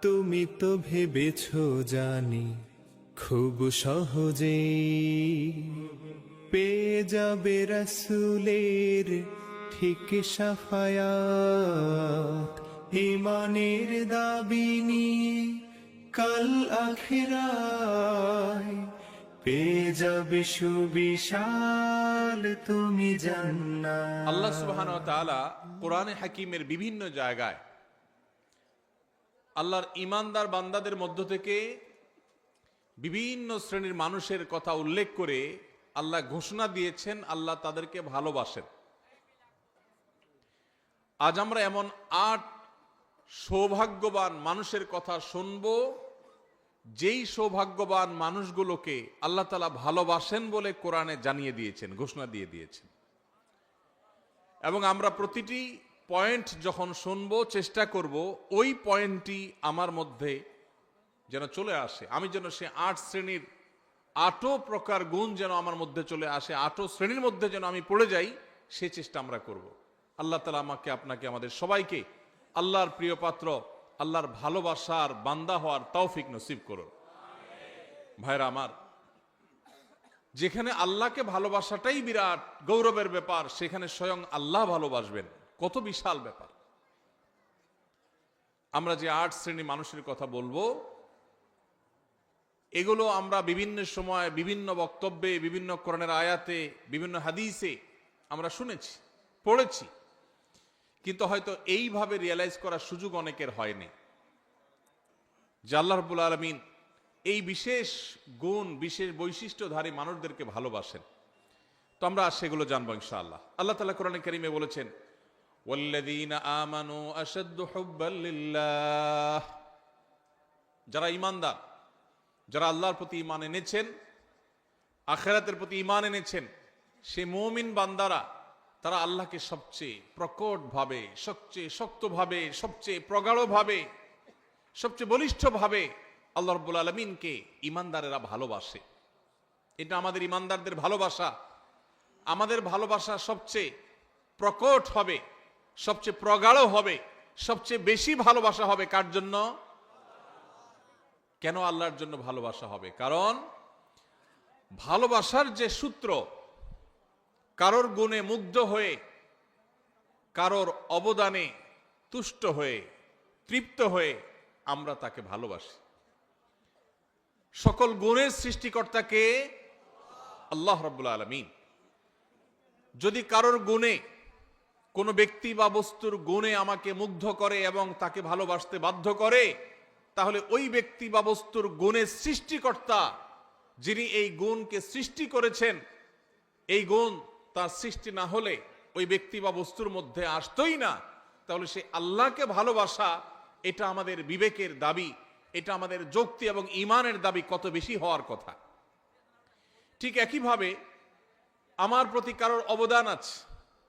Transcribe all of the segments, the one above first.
তুমি তো ভেবেছ জানি খুব সহজে পেয়ে যাবে রাসূলের ঠিক সাফায়াত, ঈমানের দাবি নিয়ে কাল আখিরায় পেয়ে যাবে সুবিশাল তুমি জান্নাত। আল্লাহ সুবহানাহু ওয়া তাআলা কোরআনে হাকিমের বিভিন্ন জায়গায় আল্লাহর ঈমানদার বান্দাদের মধ্য থেকে বিভিন্ন শ্রেণীর মানুষের কথা উল্লেখ করে আল্লাহ ঘোষণা দিয়েছেন আল্লাহ তাদেরকে ভালোবাসেন। আজ আমরা এমন ৮ সৌভাগ্যবান মানুষের কথা শুনব, যেই সৌভাগ্যবান মানুষগুলোকে আল্লাহ তাআলা ভালোবাসেন বলে কোরআনে জানিয়ে দিয়েছেন, ঘোষণা দিয়ে দিয়েছেন। এবং আমরা প্রতিটি পয়েন্ট যখন শুনবো চেষ্টা করব ওই পয়েন্টটি আমার মধ্যে যেন চলে আসে, আমি যেন সে ৮ শ্রেণীর ৮ প্রকার গুণ যেন আমার মধ্যে চলে আসে, ৮ শ্রেণীর মধ্যে যেন আমি পড়ে যাই, সে চেষ্টা আমরা করব। আল্লাহ তাআলা আমাকে, আপনাকে, আমাদের সবাইকে আল্লাহর প্রিয় পাত্র, আল্লাহর ভালোবাসার বান্দা হওয়ার তৌফিক নসিব করুন। ভাইরা আমার, যেখানে আল্লাহকে ভালোবাসাটাই বিরাট গৌরবের ব্যাপার, সেখানে স্বয়ং আল্লাহ ভালোবাসবেন, কত বিশাল ব্যাপার। আমরা যে ৮ শ্রেণী মানুষের কথা বলবো, এগুলো আমরা বিভিন্ন সময় বিভিন্ন বক্তব্যে, বিভিন্ন কোরআনের আয়াতে, বিভিন্ন হাদিসে আমরা শুনেছি, পড়েছি, কিন্তু হয়তো এইভাবে রিয়েলাইজ করার সুযোগ অনেকের হয়নি যে আল্লাহ রাব্বুল আলামিন এই বিশেষ গুণ, বিশেষ বৈশিষ্ট্যধারী মানুষদেরকে ভালোবাসেন। তো আমরা সেগুলো জানবো ইনশাআল্লাহ। আল্লাহ তাআলা কোরআনে কারীমে বলেছেন, ওয়াল্লাযীনা আমানু আশাদ্দু হুব্বাল লিল্লাহ, যারা ঈমানদার, যারা আল্লাহর প্রতি ঈমান এনেছেন, আখিরাতের প্রতি ঈমান এনেছেন, সে মুমিন বান্দারা তারা আল্লাহকে সবচেয়ে প্রকটভাবে, সবচেয়ে শক্তভাবে, সবচেয়ে প্রগাঢ়ভাবে, সবচেয়ে বলিষ্ঠভাবে আল্লাহ রাব্বুল আলামিনকে ঈমানদারেরা ভালোবাসে। এটা আমাদের ঈমানদারদের ভালোবাসা। আমাদের ভালোবাসা সবচেয়ে প্রকট হবে, সবচেয়ে প্রগাঢ় হবে, সবচেয়ে বেশি ভালোবাসা হবে কার জন্য? কেন আল্লাহর জন্য ভালোবাসা হবে? কারণ ভালোবাসার যে সূত্র, কারোর গুণে মুগ্ধ হয়ে, কারোর অবদানে তুষ্ট হয়ে, তৃপ্ত হয়ে আমরা তাকে ভালোবাসি। সকল গুণের সৃষ্টিকর্তাকে আল্লাহ রাব্বুল আলামিন। যদি কারোর গুণে, কোনো ব্যক্তি বা বস্তুর গুণে আমাকে মুগ্ধ করে এবং তাকে ভালোবাসতে বাধ্য করে, তাহলে ওই ব্যক্তি বা বস্তুর গুণের সৃষ্টিকর্তা, যিনি এই গুণকে সৃষ্টি করেছেন, এই গুণ তার সৃষ্টি না হলে ওই ব্যক্তি বা বস্তুর মধ্যে আসতোই না। তাহলে সে আল্লাহকে ভালোবাসা, এটা আমাদের বিবেকের দাবি, এটা আমাদের যুক্তি এবং ঈমানের দাবি কত বেশি হওয়ার কথা। ঠিক একইভাবে আমার প্রতি কারোর অবদান আছে,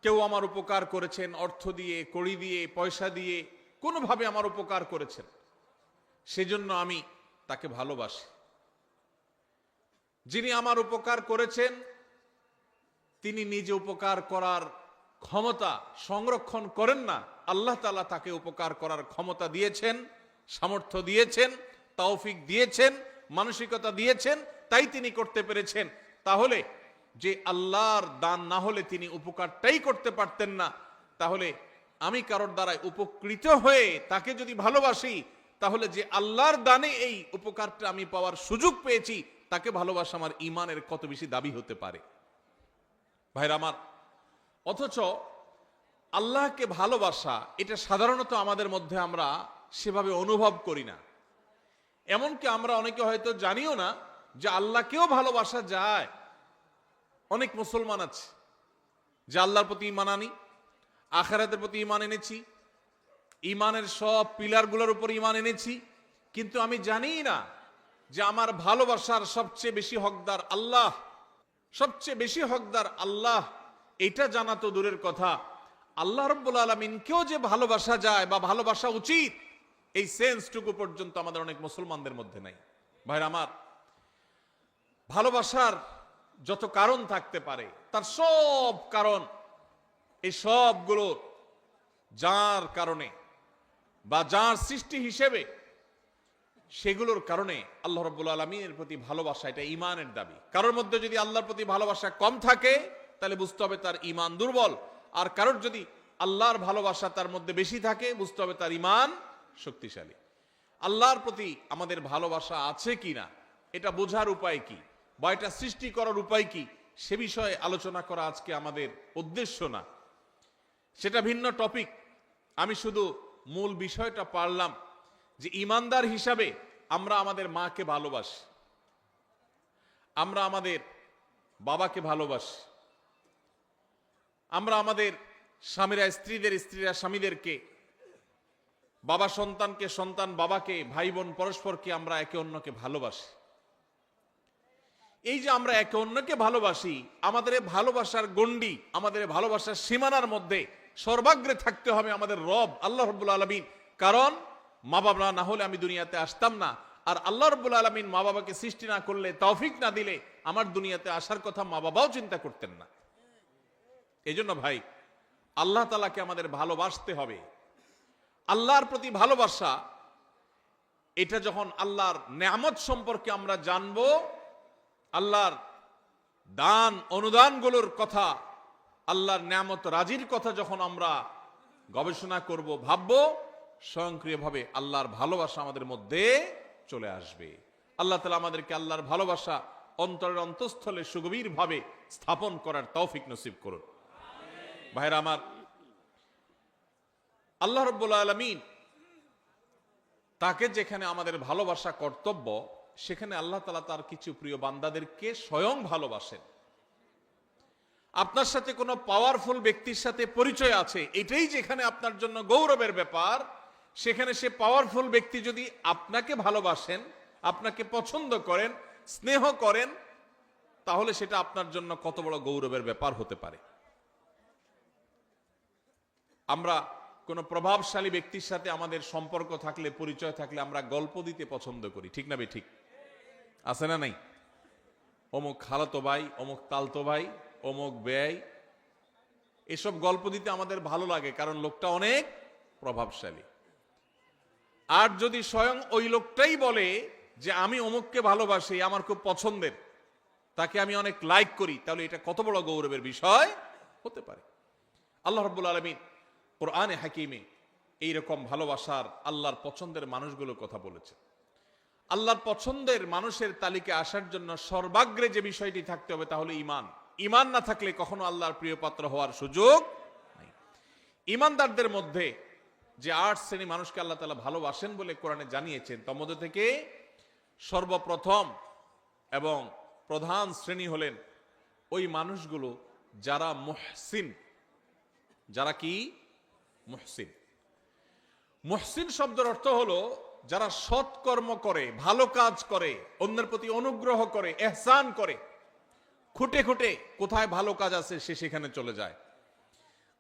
কেউ আমার উপকার করেছেন, অর্থ দিয়ে, কড়ি দিয়ে, পয়সা দিয়ে, কোনোভাবে আমার উপকার করেছেন, সেজন্য আমি তাকে ভালোবাসি। যিনি আমার উপকার করেছেন, তিনি নিজে উপকার করার ক্ষমতা সংরক্ষণ করেন না, আল্লাহ তাআলা তাকে উপকার করার ক্ষমতা দিয়েছেন, সামর্থ্য দিয়েছেন, তৌফিক দিয়েছেন, মানসিকতা দিয়েছেন, তাই তিনি করতে পেরেছেন। তাহলে যে আল্লাহর দান না হলে তিনি উপকারটাই করতে পারতেন না, তাহলে আমি কারোর দ্বারাই উপকৃত হয়ে তাকে যদি ভালোবাসি, তাহলে যে আল্লাহর দানে এই উপকারটা আমি পাওয়ার সুযোগ পেয়েছি, তাকে ভালোবাসা আমার ঈমানের কত বেশি দাবি হতে পারে। ভাইরা আমার, অথচ আল্লাহকে ভালোবাসা, এটা সাধারণত আমাদের মধ্যে আমরা সেভাবে অনুভব করি না। এমনকি আমরা অনেকে হয়তো জানিও না যে আল্লাহকেও ভালোবাসা যায়। অনেক মুসলমান আছে যে আল্লাহর প্রতি ঈমান আনি, আখিরাতের প্রতি ঈমান এনেছি, ঈমানের সব পিলারগুলোর উপর ঈমান এনেছি, কিন্তু আমি জানি না যে আমার ভালোবাসার সবচেয়ে বেশি হকদার আল্লাহ, সবচেয়ে বেশি হকদার আল্লাহ। এটা জানা তো দূরের কথা, আল্লাহ রাব্বুল আলামিনকেও যে ভালোবাসা যায় বা ভালোবাসা উচিত, এই সেন্সটুকু পর্যন্ত আমাদের অনেক মুসলমানদের মধ্যে নাই। ভাইরা আমার, ভালোবাসার যত কারণ থাকতে পারে, তার সব কারণ, এই সবগুলো যার কারণে বা যার সৃষ্টি হিসেবে সেগুলোর কারণে আল্লাহ রাব্বুল আলামিনের প্রতি ভালোবাসা, এটা ঈমানের দাবি। কারোর মধ্যে যদি আল্লাহর প্রতি ভালোবাসা কম থাকে তাহলে বুঝতে হবে তার ঈমান দুর্বল, আর কারোর যদি আল্লাহর ভালোবাসা তার মধ্যে বেশি থাকে বুঝতে হবে তার ঈমান শক্তিশালী। আল্লাহর প্রতি আমাদের ভালোবাসা আছে কিনা এটা বোঝার উপায় কি, বা এটা সৃষ্টি করার উপায় কি, সে বিষয়ে আলোচনা করা আজকে আমাদের উদ্দেশ্য না, সেটা ভিন্ন টপিক। আমি শুধু মূল বিষয়টা পারলাম যে ইমানদার হিসাবে আমরা আমাদের মাকে ভালোবাসি, আমরা আমাদের বাবাকে ভালোবাসি, আমরা আমাদের স্বামীরা স্ত্রীদের, স্ত্রীরা স্বামীদেরকে, বাবা সন্তানকে, সন্তান বাবাকে, ভাই বোন পরস্পরকে আমরা একে অন্যকে ভালোবাসি। এই যে আমরা একে অন্যকে ভালোবাসি, আমাদের ভালোবাসার গণ্ডি, আমাদের ভালোবাসার সীমানার মধ্যে সর্বাগ্রে থাকতে হবে আমাদের রব আল্লাহ রাব্বুল আলামিন। কারণ মা বাবা না হলে আমি দুনিয়াতে আসতাম না, আর আল্লাহ রাব্বুল আলামিন মা বাবাকে সৃষ্টি না করলে, তৌফিক না দিলে আমার দুনিয়াতে আসার কথা মা বাবাও চিন্তা করতেন না। এই জন্য ভাই, আল্লাহ তাআলাকে আমাদের ভালোবাসতে হবে। আল্লাহর প্রতি ভালোবাসা, এটা যখন আল্লাহর নেয়ামত সম্পর্কে আমরা জানবো, আল্লাহর দান অনুদানগুলোর কথা, আল্লাহর নেয়ামত রাজির কথা যখন আমরা গবেষণা করব, ভাববো, স্বয়ংক্রিয়ভাবে আল্লাহর ভালোবাসা আমাদের মধ্যে চলে আসবে। আল্লাহ তাআলা আমাদেরকে আল্লাহর ভালোবাসা অন্তরের অন্তঃস্থলে সুগভীরভাবে স্থাপন করার তৌফিক নসিব করুন। ভাইরা আমার, আল্লাহ রাব্বুল আলামিন তাকে যেখানে আমাদের ভালোবাসা কর্তব্য, সেখানে আল্লাহ তাআলা তার কিছু প্রিয় বান্দাদেরকে স্বয়ং ভালোবাসেন। আপনার সাথে কোনো পাওয়ারফুল ব্যক্তির সাথে পরিচয় আছে, এটাই যেখানে আপনার জন্য গৌরবের ব্যাপার, সেখানে সে পাওয়ারফুল ব্যক্তি যদি আপনাকে ভালোবাসেন, আপনাকে পছন্দ করেন, স্নেহ করেন, তাহলে সেটা আপনার জন্য কত বড় গৌরবের ব্যাপার হতে পারে। আমরা কোনো প্রভাবশালী ব্যক্তির সাথে আমাদের সম্পর্ক থাকলে, পরিচয় থাকলে আমরা গল্প দিতে পছন্দ করি, ঠিক না ঠিক? আছে না নাই? অমুক খালাতো ভাই, অমুক তালতো ভাই, অমুক ব্যয়, এসব গল্প দিতে আমাদের ভালো লাগে, কারণ লোকটা অনেক প্রভাবশালী। আর যদি স্বয়ং ওই লোকটাই বলে যে আমি অমুককে ভালোবাসি, আমার খুব পছন্দের, তাকে আমি অনেক লাইক করি, তাহলে এটা কত বড় গৌরবের বিষয় হতে পারে। আল্লাহ রাব্বুল আলামিন কোরআনে হাকিমে এইরকম ভালোবাসার, আল্লাহর পছন্দের মানুষগুলোর কথা বলেছে। আল্লাহর পছন্দের মানুষের তালিকায় আসার জন্য সর্বাগ্রে যে বিষয়টি থাকতে হবে তা হলো ঈমান। ঈমান না থাকলে কখনো আল্লাহর প্রিয় পাত্র হওয়ার সুযোগ নেই। ঈমানদারদের মধ্যে যে ৮ শ্রেণী মানুষকে আল্লাহ তাআলা ভালোবাসেন বলে কোরআনে জানিয়েছেন, তার মধ্যে থেকে সর্বপ্রথম এবং প্রধান শ্রেণী হলেন ওই মানুষগুলো যারা মুহসিন। যারা কি? মুহসিন। মুহসিন শব্দের অর্থ হলো যারা সৎকর্ম করে, ভালো কাজ করে, অন্যের প্রতি অনুগ্রহ করে, ইহসান করে। খুঁটে খুঁটে কোথায় ভালো কাজ আছে সে সেখানে চলে যায়,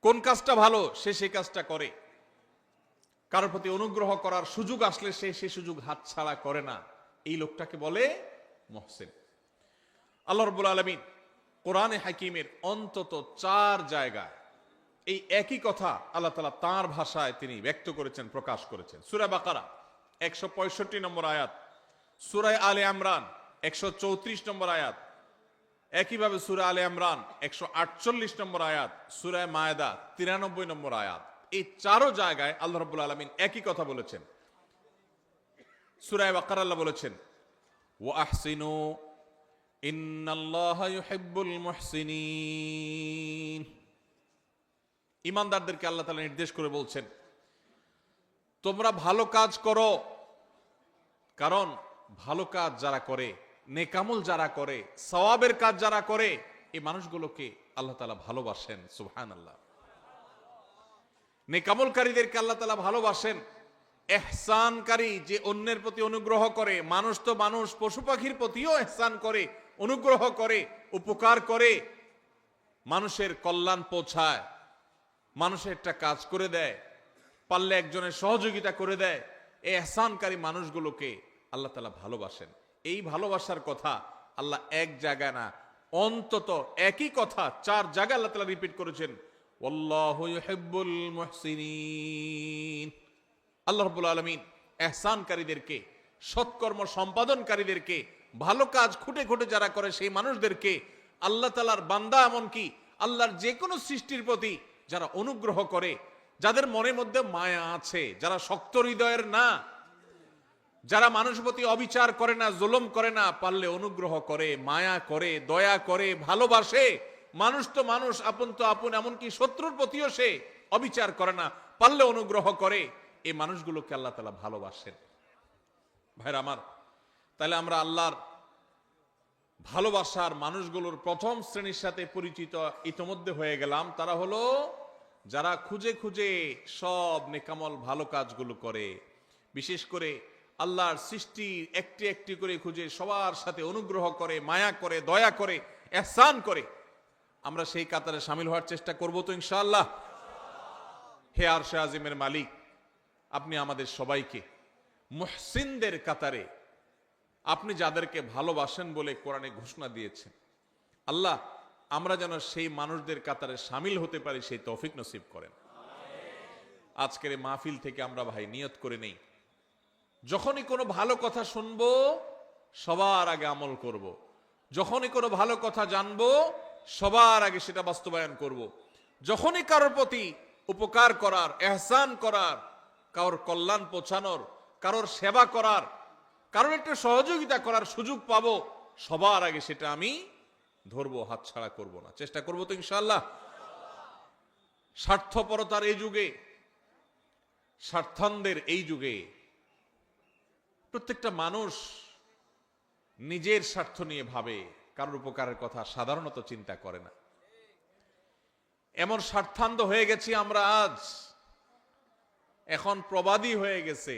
কোন কাজটা ভালো সে সেই কাজটা করে, কারোর প্রতি অনুগ্রহ করার সুযোগ আসলে সে সেই সুযোগ হাতছাড়া করে না। এই লোকটাকে বলে মুহসিন। আল্লাহ রাব্বুল আলামিন কোরআনে হাকিমের অন্তত 4 জায়গায় এই একই কথা আল্লাহ তাআলা তাঁর ভাষায় তিনি ব্যক্ত করেছেন, প্রকাশ করেছেন। সূরা বাকারা 165 নম্বর আয়াত, সূরা আলে ইমরান 134 নম্বর আয়াত, একইভাবে সূরা আলে ইমরান 148 নম্বর আয়াত, সূরা মায়েদা 93 নম্বর আয়াত। এই 4 জায়গায় আল্লাহ রাব্বুল আলামিন একই কথা বলেছেন। সূরা বাকারা আল্লাহ বলেছেন, ওয়া আহসিনু ইন্নাল্লাহা ইউহিব্বুল মুহসিনিন। ঈমানদারদেরকে আল্লাহ তাআলা নির্দেশ করে বলছেন, তোমরা ভালো কাজ করো, কারণ ভালো কাজ যারা করে, নেকামল যারা করে, সওয়াবের কাজ যারা করে, এই মানুষগুলোকে আল্লাহ তাআলা ভালোবাসেন। সুবহানাল্লাহ। নেকামলকারীদেরকে আল্লাহ তাআলা ভালোবাসেন। ইহসানকারী, যে অন্যের প্রতি অনুগ্রহ করে, মানুষ তো মানুষ, পশু পাখির প্রতিও ইহসান করে, অনুগ্রহ করে, উপকার করে, মানুষের কল্যাণ পৌঁছায়, মানুষের একটা কাজ করে দেয়, পারলে একজনের সহযোগিতা করে দেয়, এই ইহসানকারী মানুষগুলোকে আল্লাহ তাআলা ভালোবাসেন। এই ভালোবাসার কথা আল্লাহ এক জায়গায় না, অন্তত একই কথা 4 জায়গায় আল্লাহ তাআলা রিপিট করেছেন, ওয়াল্লাহু ইউহিব্বুল মুহসিনিন। আল্লাহ রাব্বুল আলামিন ইহসানকারীদেরকে সৎকর্ম সম্পাদনকারীদেরকে, ভালো কাজ খুঁটে খুঁটে যারা করে সেই মানুষদেরকে, আল্লাহ তাআলার বান্দা, এমনকি আল্লাহর যে কোনো সৃষ্টির প্রতি যারা অনুগ্রহ করে, যাদের মনের মধ্যে মায়া আছে, যারা শক্ত হৃদয়ের না, যারা মানুষের প্রতি অবিচার করে না, জুলুম করে না, পারলে অনুগ্রহ করে, মায়া করে, দয়া করে, ভালোবাসে। মানুষ তো মানুষ, আপন তো আপন, এমনকি শত্রুর প্রতিও সে অবিচার করে না, পারলে অনুগ্রহ করে। এই মানুষগুলোকে আল্লাহ তাআলা ভালোবাসেন। ভাইরা আমার, তাহলে আমরা আল্লাহর ভালোবাসার মানুষগুলোর প্রথম শ্রেণীর সাথে পরিচিত ইতোমধ্যে হয়ে গেলাম। তারা হলো যারা খুঁজে খুঁজে সব নেকামল ভালো কাজগুলো করে, বিশেষ করে আল্লাহর সৃষ্টি একটি একটি করে খুঁজে সবার সাথে অনুগ্রহ করে, মায়া করে, দয়া করে, ইহসান করে। আমরা সেই কাতারে শামিল হওয়ার চেষ্টা করব তো ইনশাআল্লাহ। হে আরশে আজিমের মালিক, আপনি আমাদের সবাইকে মুহসিনদের কাতারে, আপনি যাদেরকে ভালোবাসেন বলে কোরআনে ঘোষণা দিয়েছেন, আল্লাহ আমরা যেন সেই মানুষদের কাতারে শামিল হতে পারি, সেই তৌফিক নসিব করেন। আজকের এই মাহফিল থেকে আমরা ভাই নিয়ত করে নেই, যখনই কোনো ভালো কথা শুনবো সবার আগে আমল করব। যখনই কোনো ভালো কথা জানবো সবার আগে সেটা বাস্তবায়ন করব। যখনই কারোর প্রতি উপকার করার, ইহসান করার, কারোর কল্যাণ পৌঁছানোর, কারোর সেবা করার, কারোর একটু সহযোগিতা করার সুযোগ পাবো, সবার আগে সেটা আমি ধরবো, হাতছাড়া করব না, চেষ্টা করবো তো ইনশাআল্লাহ। স্বার্থপরতার এই যুগে, স্বার্থান্ধের এই যুগে প্রত্যেকটা মানুষ নিজের স্বার্থ নিয়ে ভাবে, কারোর উপকারের কথা সাধারণত চিন্তা করে না। এমন স্বার্থান্ধ হয়ে গেছি আমরা আজ, এখন প্রবাদী হয়ে গেছে,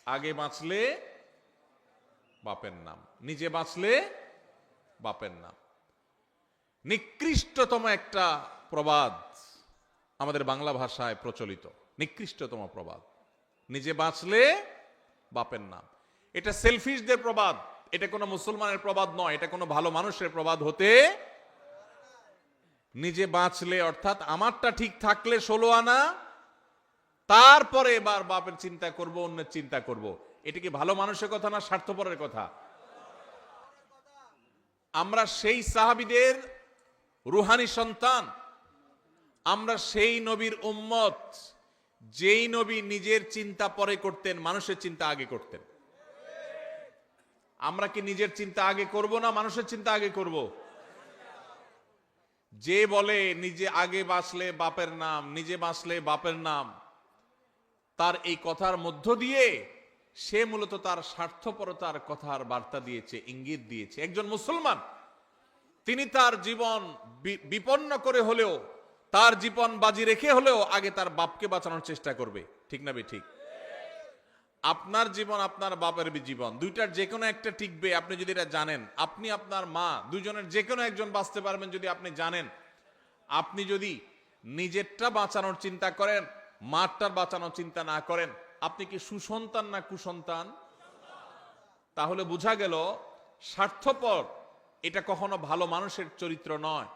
আগে বাঁচলে বাপের নাম, নিজে বাঁচলে বাপের নাম। নিকৃষ্টতম একটা প্রবাদ আমাদের বাংলা ভাষায় প্রচলিত, নিকৃষ্টতম প্রবাদ, নিজে বাঁচলে বাপের নাম। এটা সেলফিশদের প্রবাদ, এটা কোনো মুসলমানের প্রবাদ নয়, এটা কোনো ভালো মানুষের প্রবাদ হতে। নিজে বাঁচলে অর্থাৎ আমারটা ঠিক থাকলে 16 আনা, তারপরে এবার বাপের চিন্তা করব, অন্যের চিন্তা করব। এটা কি ভালো মানুষের কথা না স্বার্থপরের কথা? আমরা সেই সাহাবীদের রুহানি সন্তান, আমরা সেই নবীর উম্মত, যেই নবী নিজের চিন্তা পরে করতেন, মানুষের চিন্তা আগে করতেন। আমরা কি নিজের চিন্তা আগে করব না মানুষের চিন্তা আগে করব? যে বলে নিজে আগে বাঁচলে বাপের নাম, নিজে বাঁচলে বাপের নাম, তার এই কথার মধ্য দিয়ে সে মূলত তার স্বার্থপরতার কথার বার্তা দিয়েছে, ইঙ্গিত দিয়েছে। একজন মুসলমান তিনি তার জীবন বিপন্ন করে হলেও, তার জীবন বাজি রেখে হলেও আগে তার বাপকে বাঁচানোর চেষ্টা করবে, ঠিক না ঠিক? আপনার জীবন আপনার বাপের জীবন, দুইটার যে কোনো একটা টিকবে আপনি যদি এটা জানেন। আপনি আপনার মা, দুইজনের যে কোনো একজন বাঁচতে পারবেন যদি আপনি জানেন। আপনি যদি নিজেরটা বাঁচানোর চিন্তা করেন, মারটার বাঁচানোর চিন্তা না করেন, আপনি কি সুসন্তান না কুসন্তান? তাহলে বোঝা গেল স্বার্থপর এটা কখনো ভালো মানুষের চরিত্র নয়।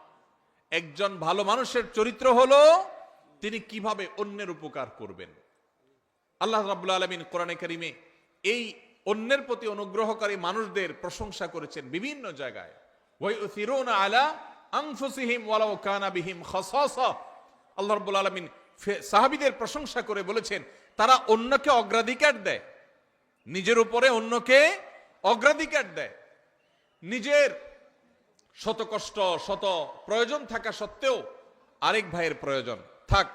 একজন ভালো মানুষের চরিত্র হলো তিনি কিভাবে অন্যের উপকার করবেন। আল্লাহ রাব্বুল আলামিন কোরআনে কারিমে এই অন্যের প্রতি অনুগ্রহকারী মানুষদের প্রশংসা করেছেন বিভিন্ন জায়গায়। ওয়ায়ুসিরুনা আলা আনফুসিহিম ওয়ালাউ কানা বিহিম খাসাসা। আল্লাহ রাব্বুল আলামিন সাহাবীদের প্রশংসা করে বলেছেন তারা অন্যকে অগ্রাধিকার দেয়, নিজের উপরে অন্যকে অগ্রাধিকার দেয়। নিজের শত কষ্ট, শত প্রয়োজন থাকা সত্ত্বেও আরেক ভাইয়ের প্রয়োজন থাক,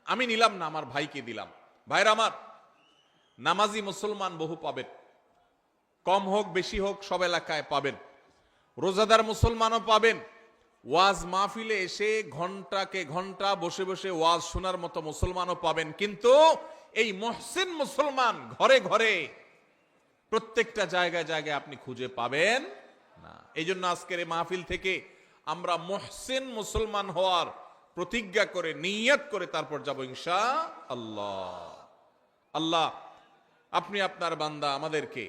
আমি নিলাম না, আমার ভাইকে দিলাম। ভাইরা আমার, নামাজি মুসলমান বহু পাবেন, কম হোক বেশি হোক সব এলাকায় পাবেন। রোজাদার মুসলমানও পাবেন। ওয়াজ মাহফিলে এসে ঘন্টাকে ঘন্টা বসে বসে ওয়াজ শোনার মতো মুসলমানও পাবেন। কিন্তু এই মুহসিন মুসলমান ঘরে ঘরে প্রত্যেকটা জায়গায় জায়গায় আপনি খুঁজে পাবেন না। এই জন্য আজকের এই মাহফিল থেকে আমরা মুহসিন মুসলমান হওয়ার প্রতিজ্ঞা করে, নিয়ত করে তারপর যাব ইনশাআল্লাহ। আল্লাহ আপনি আপনার বান্দা আমাদেরকে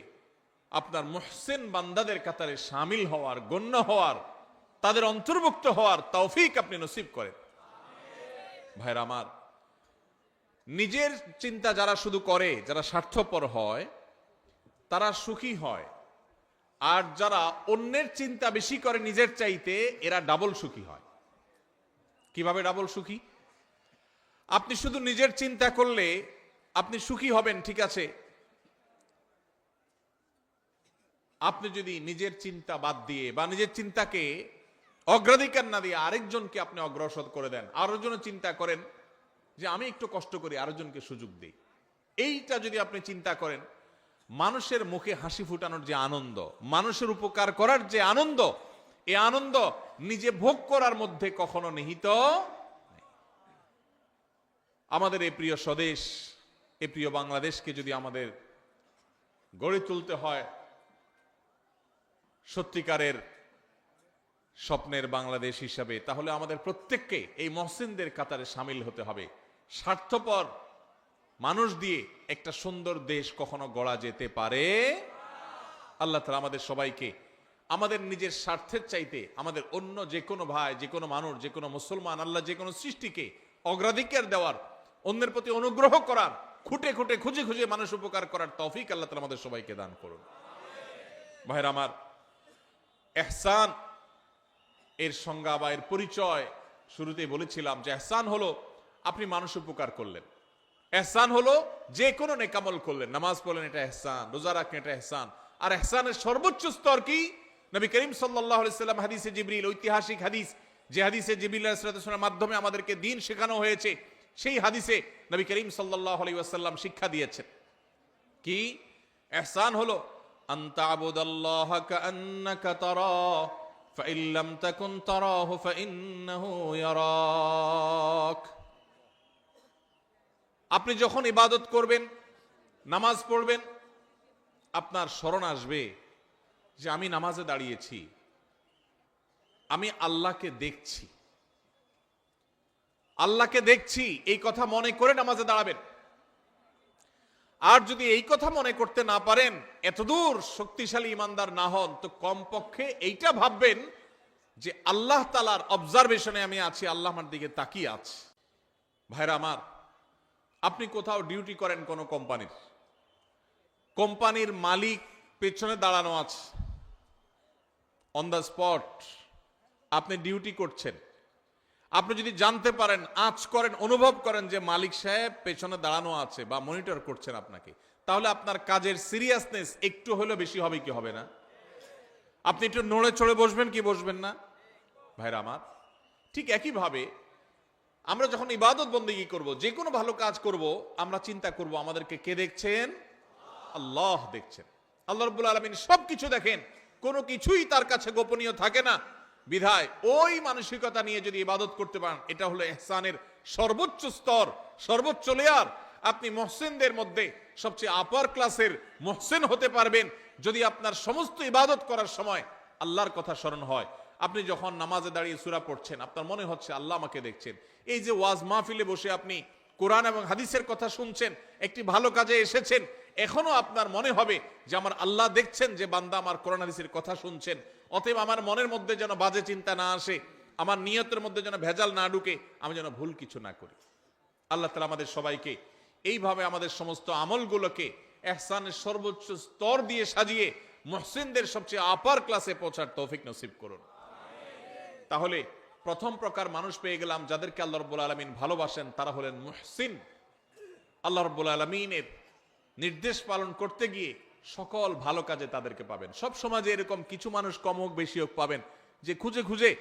আপনার মুহসিন বান্দাদের কাতারে শামিল হওয়ার, গণ্য হওয়ার, তাদের অন্তর্ভুক্ত হওয়ার তৌফিক আপনি নসিব করেন। ভাইরা আমার, নিজের চিন্তা যারা শুধু করে, যারা স্বার্থপর হয়, তারা সুখী হয়, আর যারা অন্যের চিন্তা বেশি করে নিজের চাইতে, এরা ডাবল সুখী হয়। কিভাবে ডাবল সুখী? আপনি শুধু নিজের চিন্তা করলে আপনি সুখী হবেন, ঠিক আছে। আপনি যদি নিজের চিন্তা বাদ দিয়ে বা নিজের চিন্তাকে অগ্রাধিকার না দিয়ে আরেকজনকে আপনি অগ্রসর করে দেন, আরেকজনের চিন্তা করেন যে আমি একটু কষ্ট করি, আরেকজনকে সুযোগ দিই, এইটা যদি আপনি চিন্তা করেন, মানুষের মুখে হাসি ফুটানোর যে আনন্দ, মানুষের উপকার করার যে আনন্দ, এই আনন্দ নিজে ভোগ করার মধ্যে কখনো নিহিত নেই। আমাদের এই প্রিয় স্বদেশ, এই প্রিয় বাংলাদেশকে যদি আমাদের গড়ে তুলতে হয় সত্যিকারের স্বপ্নের বাংলাদেশ হিসাবে, তাহলে আমাদের প্রত্যেককে এই মহসিনদের কাতারে সামিল হতে হবে। স্বার্থপর মানুষ দিয়ে একটা সুন্দর দেশ কখনো গড়া যেতে পারে? আল্লাহ তাআলা আমাদের সবাইকে আমাদের নিজের স্বার্থের চাইতে আমাদের অন্য যে কোনো ভাই, যে কোনো মানুষ, যে কোনো মুসলমান, আল্লাহ যে কোনো সৃষ্টিকে অগ্রাধিকার দেওয়ার, অন্যের প্রতি অনুগ্রহ করার, খুঁটে খুঁটে খুঁজে খুঁজে মানুষ উপকার করার তৌফিক আল্লাহ তাআলা আমাদের সবাইকে দান করুন। ভাইরা আমার, ইহসান এর সংজ্ঞা বা এর পরিচয় শুরুতেই বলেছিলাম যে ইহসান হলো আপনি মানুষ উপকার করলেন, ইহসান হলো যে কোনো নেকামল করলেন, নামাজ পড়লেন, এটা ইহসান, রোজা রাখলেন, এটা ইহসান। আর ইহসানের সর্বোচ্চ স্তর কি? নবী করিম সাল্লাল্লাহু আলাইহি সাল্লাম হাদিসে জিবরিল, ঐতিহাসিক হাদিস, যে হাদিসে জিবরিল আলাইহিস সালামের মাধ্যমে আমাদেরকে দ্বীন শেখানো হয়েছে, সেই হাদিসে নবী করিম সাল্লাল্লাহু আলাইহি ওয়াসাল্লাম শিক্ষা দিয়েছেন কি? ইহসান হলো আনতা আবুদাল্লাহা কাআন্নাকা তারা ফাইন লাম তাকুন তারাহু ফাইন্নাহু ইয়ারাক। আপনি যখন ইবাদত করবেন, নামাজ পড়বেন, আপনার স্মরণ আসবে যে আমি নামাজে দাঁড়িয়েছি, আমি আল্লাহকে দেখছি, আল্লাহকে দেখছি, এই কথা মনে করে নামাজে দাঁড়াবেন। আর যদি এই কথা মনে করতে না পারেন, এতদূর শক্তিশালী ইমানদার না হন, তো কমপক্ষে এইটা ভাববেন যে আল্লাহ তাআলার অবজারভেশনে আমি আছি, আল্লাহ আমার দিকে তাকিয়ে আছে। ভাইরা আমার, আপনি কোথাও ডিউটি করেন কোনো কোম্পানির, কোম্পানির মালিক পেছনে দাঁড়ানো আছে, অন দ্য স্পট আপনি ডিউটি করছেন। আপনি যদি জানতে পারেন, আঁচ করেন, অনুভব করেন যে মালিক সাহেব পেছনে দাঁড়ানো আছে বা মনিটর করছেন আপনাকে, তাহলে আপনার কাজের সিরিয়াসনেস একটু হলেও বেশি হবে কি হবে না? আপনি একটু নড়ে চড়ে বসবেন কি বসবেন না? ভাইরা আমার, ঠিক একইভাবে আমরা যখন ইবাদত বন্দেগী করব, যে কোনো ভালো কাজ করব, আমরা চিন্তা করব আমাদেরকে কে দেখছেন? আল্লাহ দেখছেন। আল্লাহ রাব্বুল আলামিন সবকিছু দেখেন, কোনো কিছুই তার কাছে গোপনীয় থাকে না। বিধায় ওই মানসিকতা নিয়ে যদি ইবাদত করতে পারেন, এটা হলো ইহসানের সর্বোচ্চ স্তর, সর্বোচ্চ লেয়ার। আপনি মুহসিনদের মধ্যে সবচেয়ে আপার ক্লাসের মুহসিন হতে পারবেন যদি আপনার সমস্ত ইবাদত করার সময় আল্লাহর কথা স্মরণ হয়। আপনি যখন নামাজে দাঁড়িয়ে সূরা পড়ছেন, আপনার মনে হচ্ছে আল্লাহ আমাকে দেখছেন। এই যে ওয়াজ মাহফিলে বসে আপনি কোরআন এবং হাদিসের কথা শুনছেন, একটি ভালো কাজে এসেছেন, এখনো আপনার মনে হবে যে আমার আল্লাহ দেখছেন যে বান্দা আমার কোরআন হাদিসের কথা শুনছেন। অতএব আমার মনের মধ্যে যেন বাজে চিন্তা না আসে, আমার নিয়তের মধ্যে যেন ভেজাল না ঢুকে, আমি যেন ভুল কিছু না করি। আল্লাহ তাআলা আমাদের সবাইকে এইভাবে আমাদের সমস্ত আমলগুলোকে ইহসানের সর্বোচ্চ স্তর দিয়ে সাজিয়ে মুহসিনদের সবচেয়ে আপার ক্লাসে পৌঁছার তৌফিক নসিব করুন। তাহলে প্রথম প্রকার মানুষ পেয়ে গেলাম যাদেরকে আল্লাহ রাব্বুল আলামিন ভালোবাসেন, তারা হলেন মুহসিন। আল্লাহ রাব্বুল আলামিনের নির্দেশ পালন করতে গিয়ে সকল ভালো কাজে তাদেরকে পাবেন। সব সমাজে এরকম কিছু মানুষ কম হোক বেশি হোক পাবেন, যে খুঁজে খুঁজে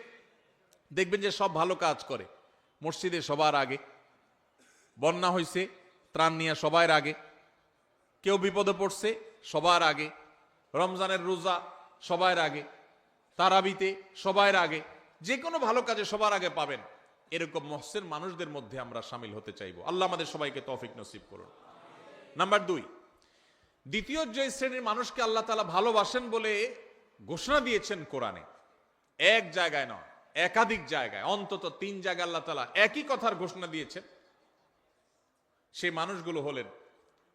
দেখবেন যে সব ভালো কাজ করে। মসজিদে সবার আগে, বন্যা হয়েছে ত্রাণ নিয়ে সবার আগে, কেউ বিপদে পড়ছে সবার আগে, রমজানের রোজা সবার আগে, তারাবিতে সবার আগে, যে কোনো ভালো কাজে সবার আগে পাবেন। এরকম মুহসিন মানুষদের মধ্যে আমরা শামিল হতে চাইবো। আল্লাহ আমাদের সবাইকে তৌফিক নসিব করুন। নাম্বার 2, দ্বিতীয় যে শ্রেণীর মানুষকে আল্লাহ তাআলা ভালোবাসেন বলে ঘোষণা দিয়েছেন কোরআনে, এক জায়গায় নয়, একাধিক জায়গায়, অন্তত 3 জায়গায় আল্লাহ তাআলা একই কথার ঘোষণা দিয়েছেন। সেই মানুষগুলো হলেন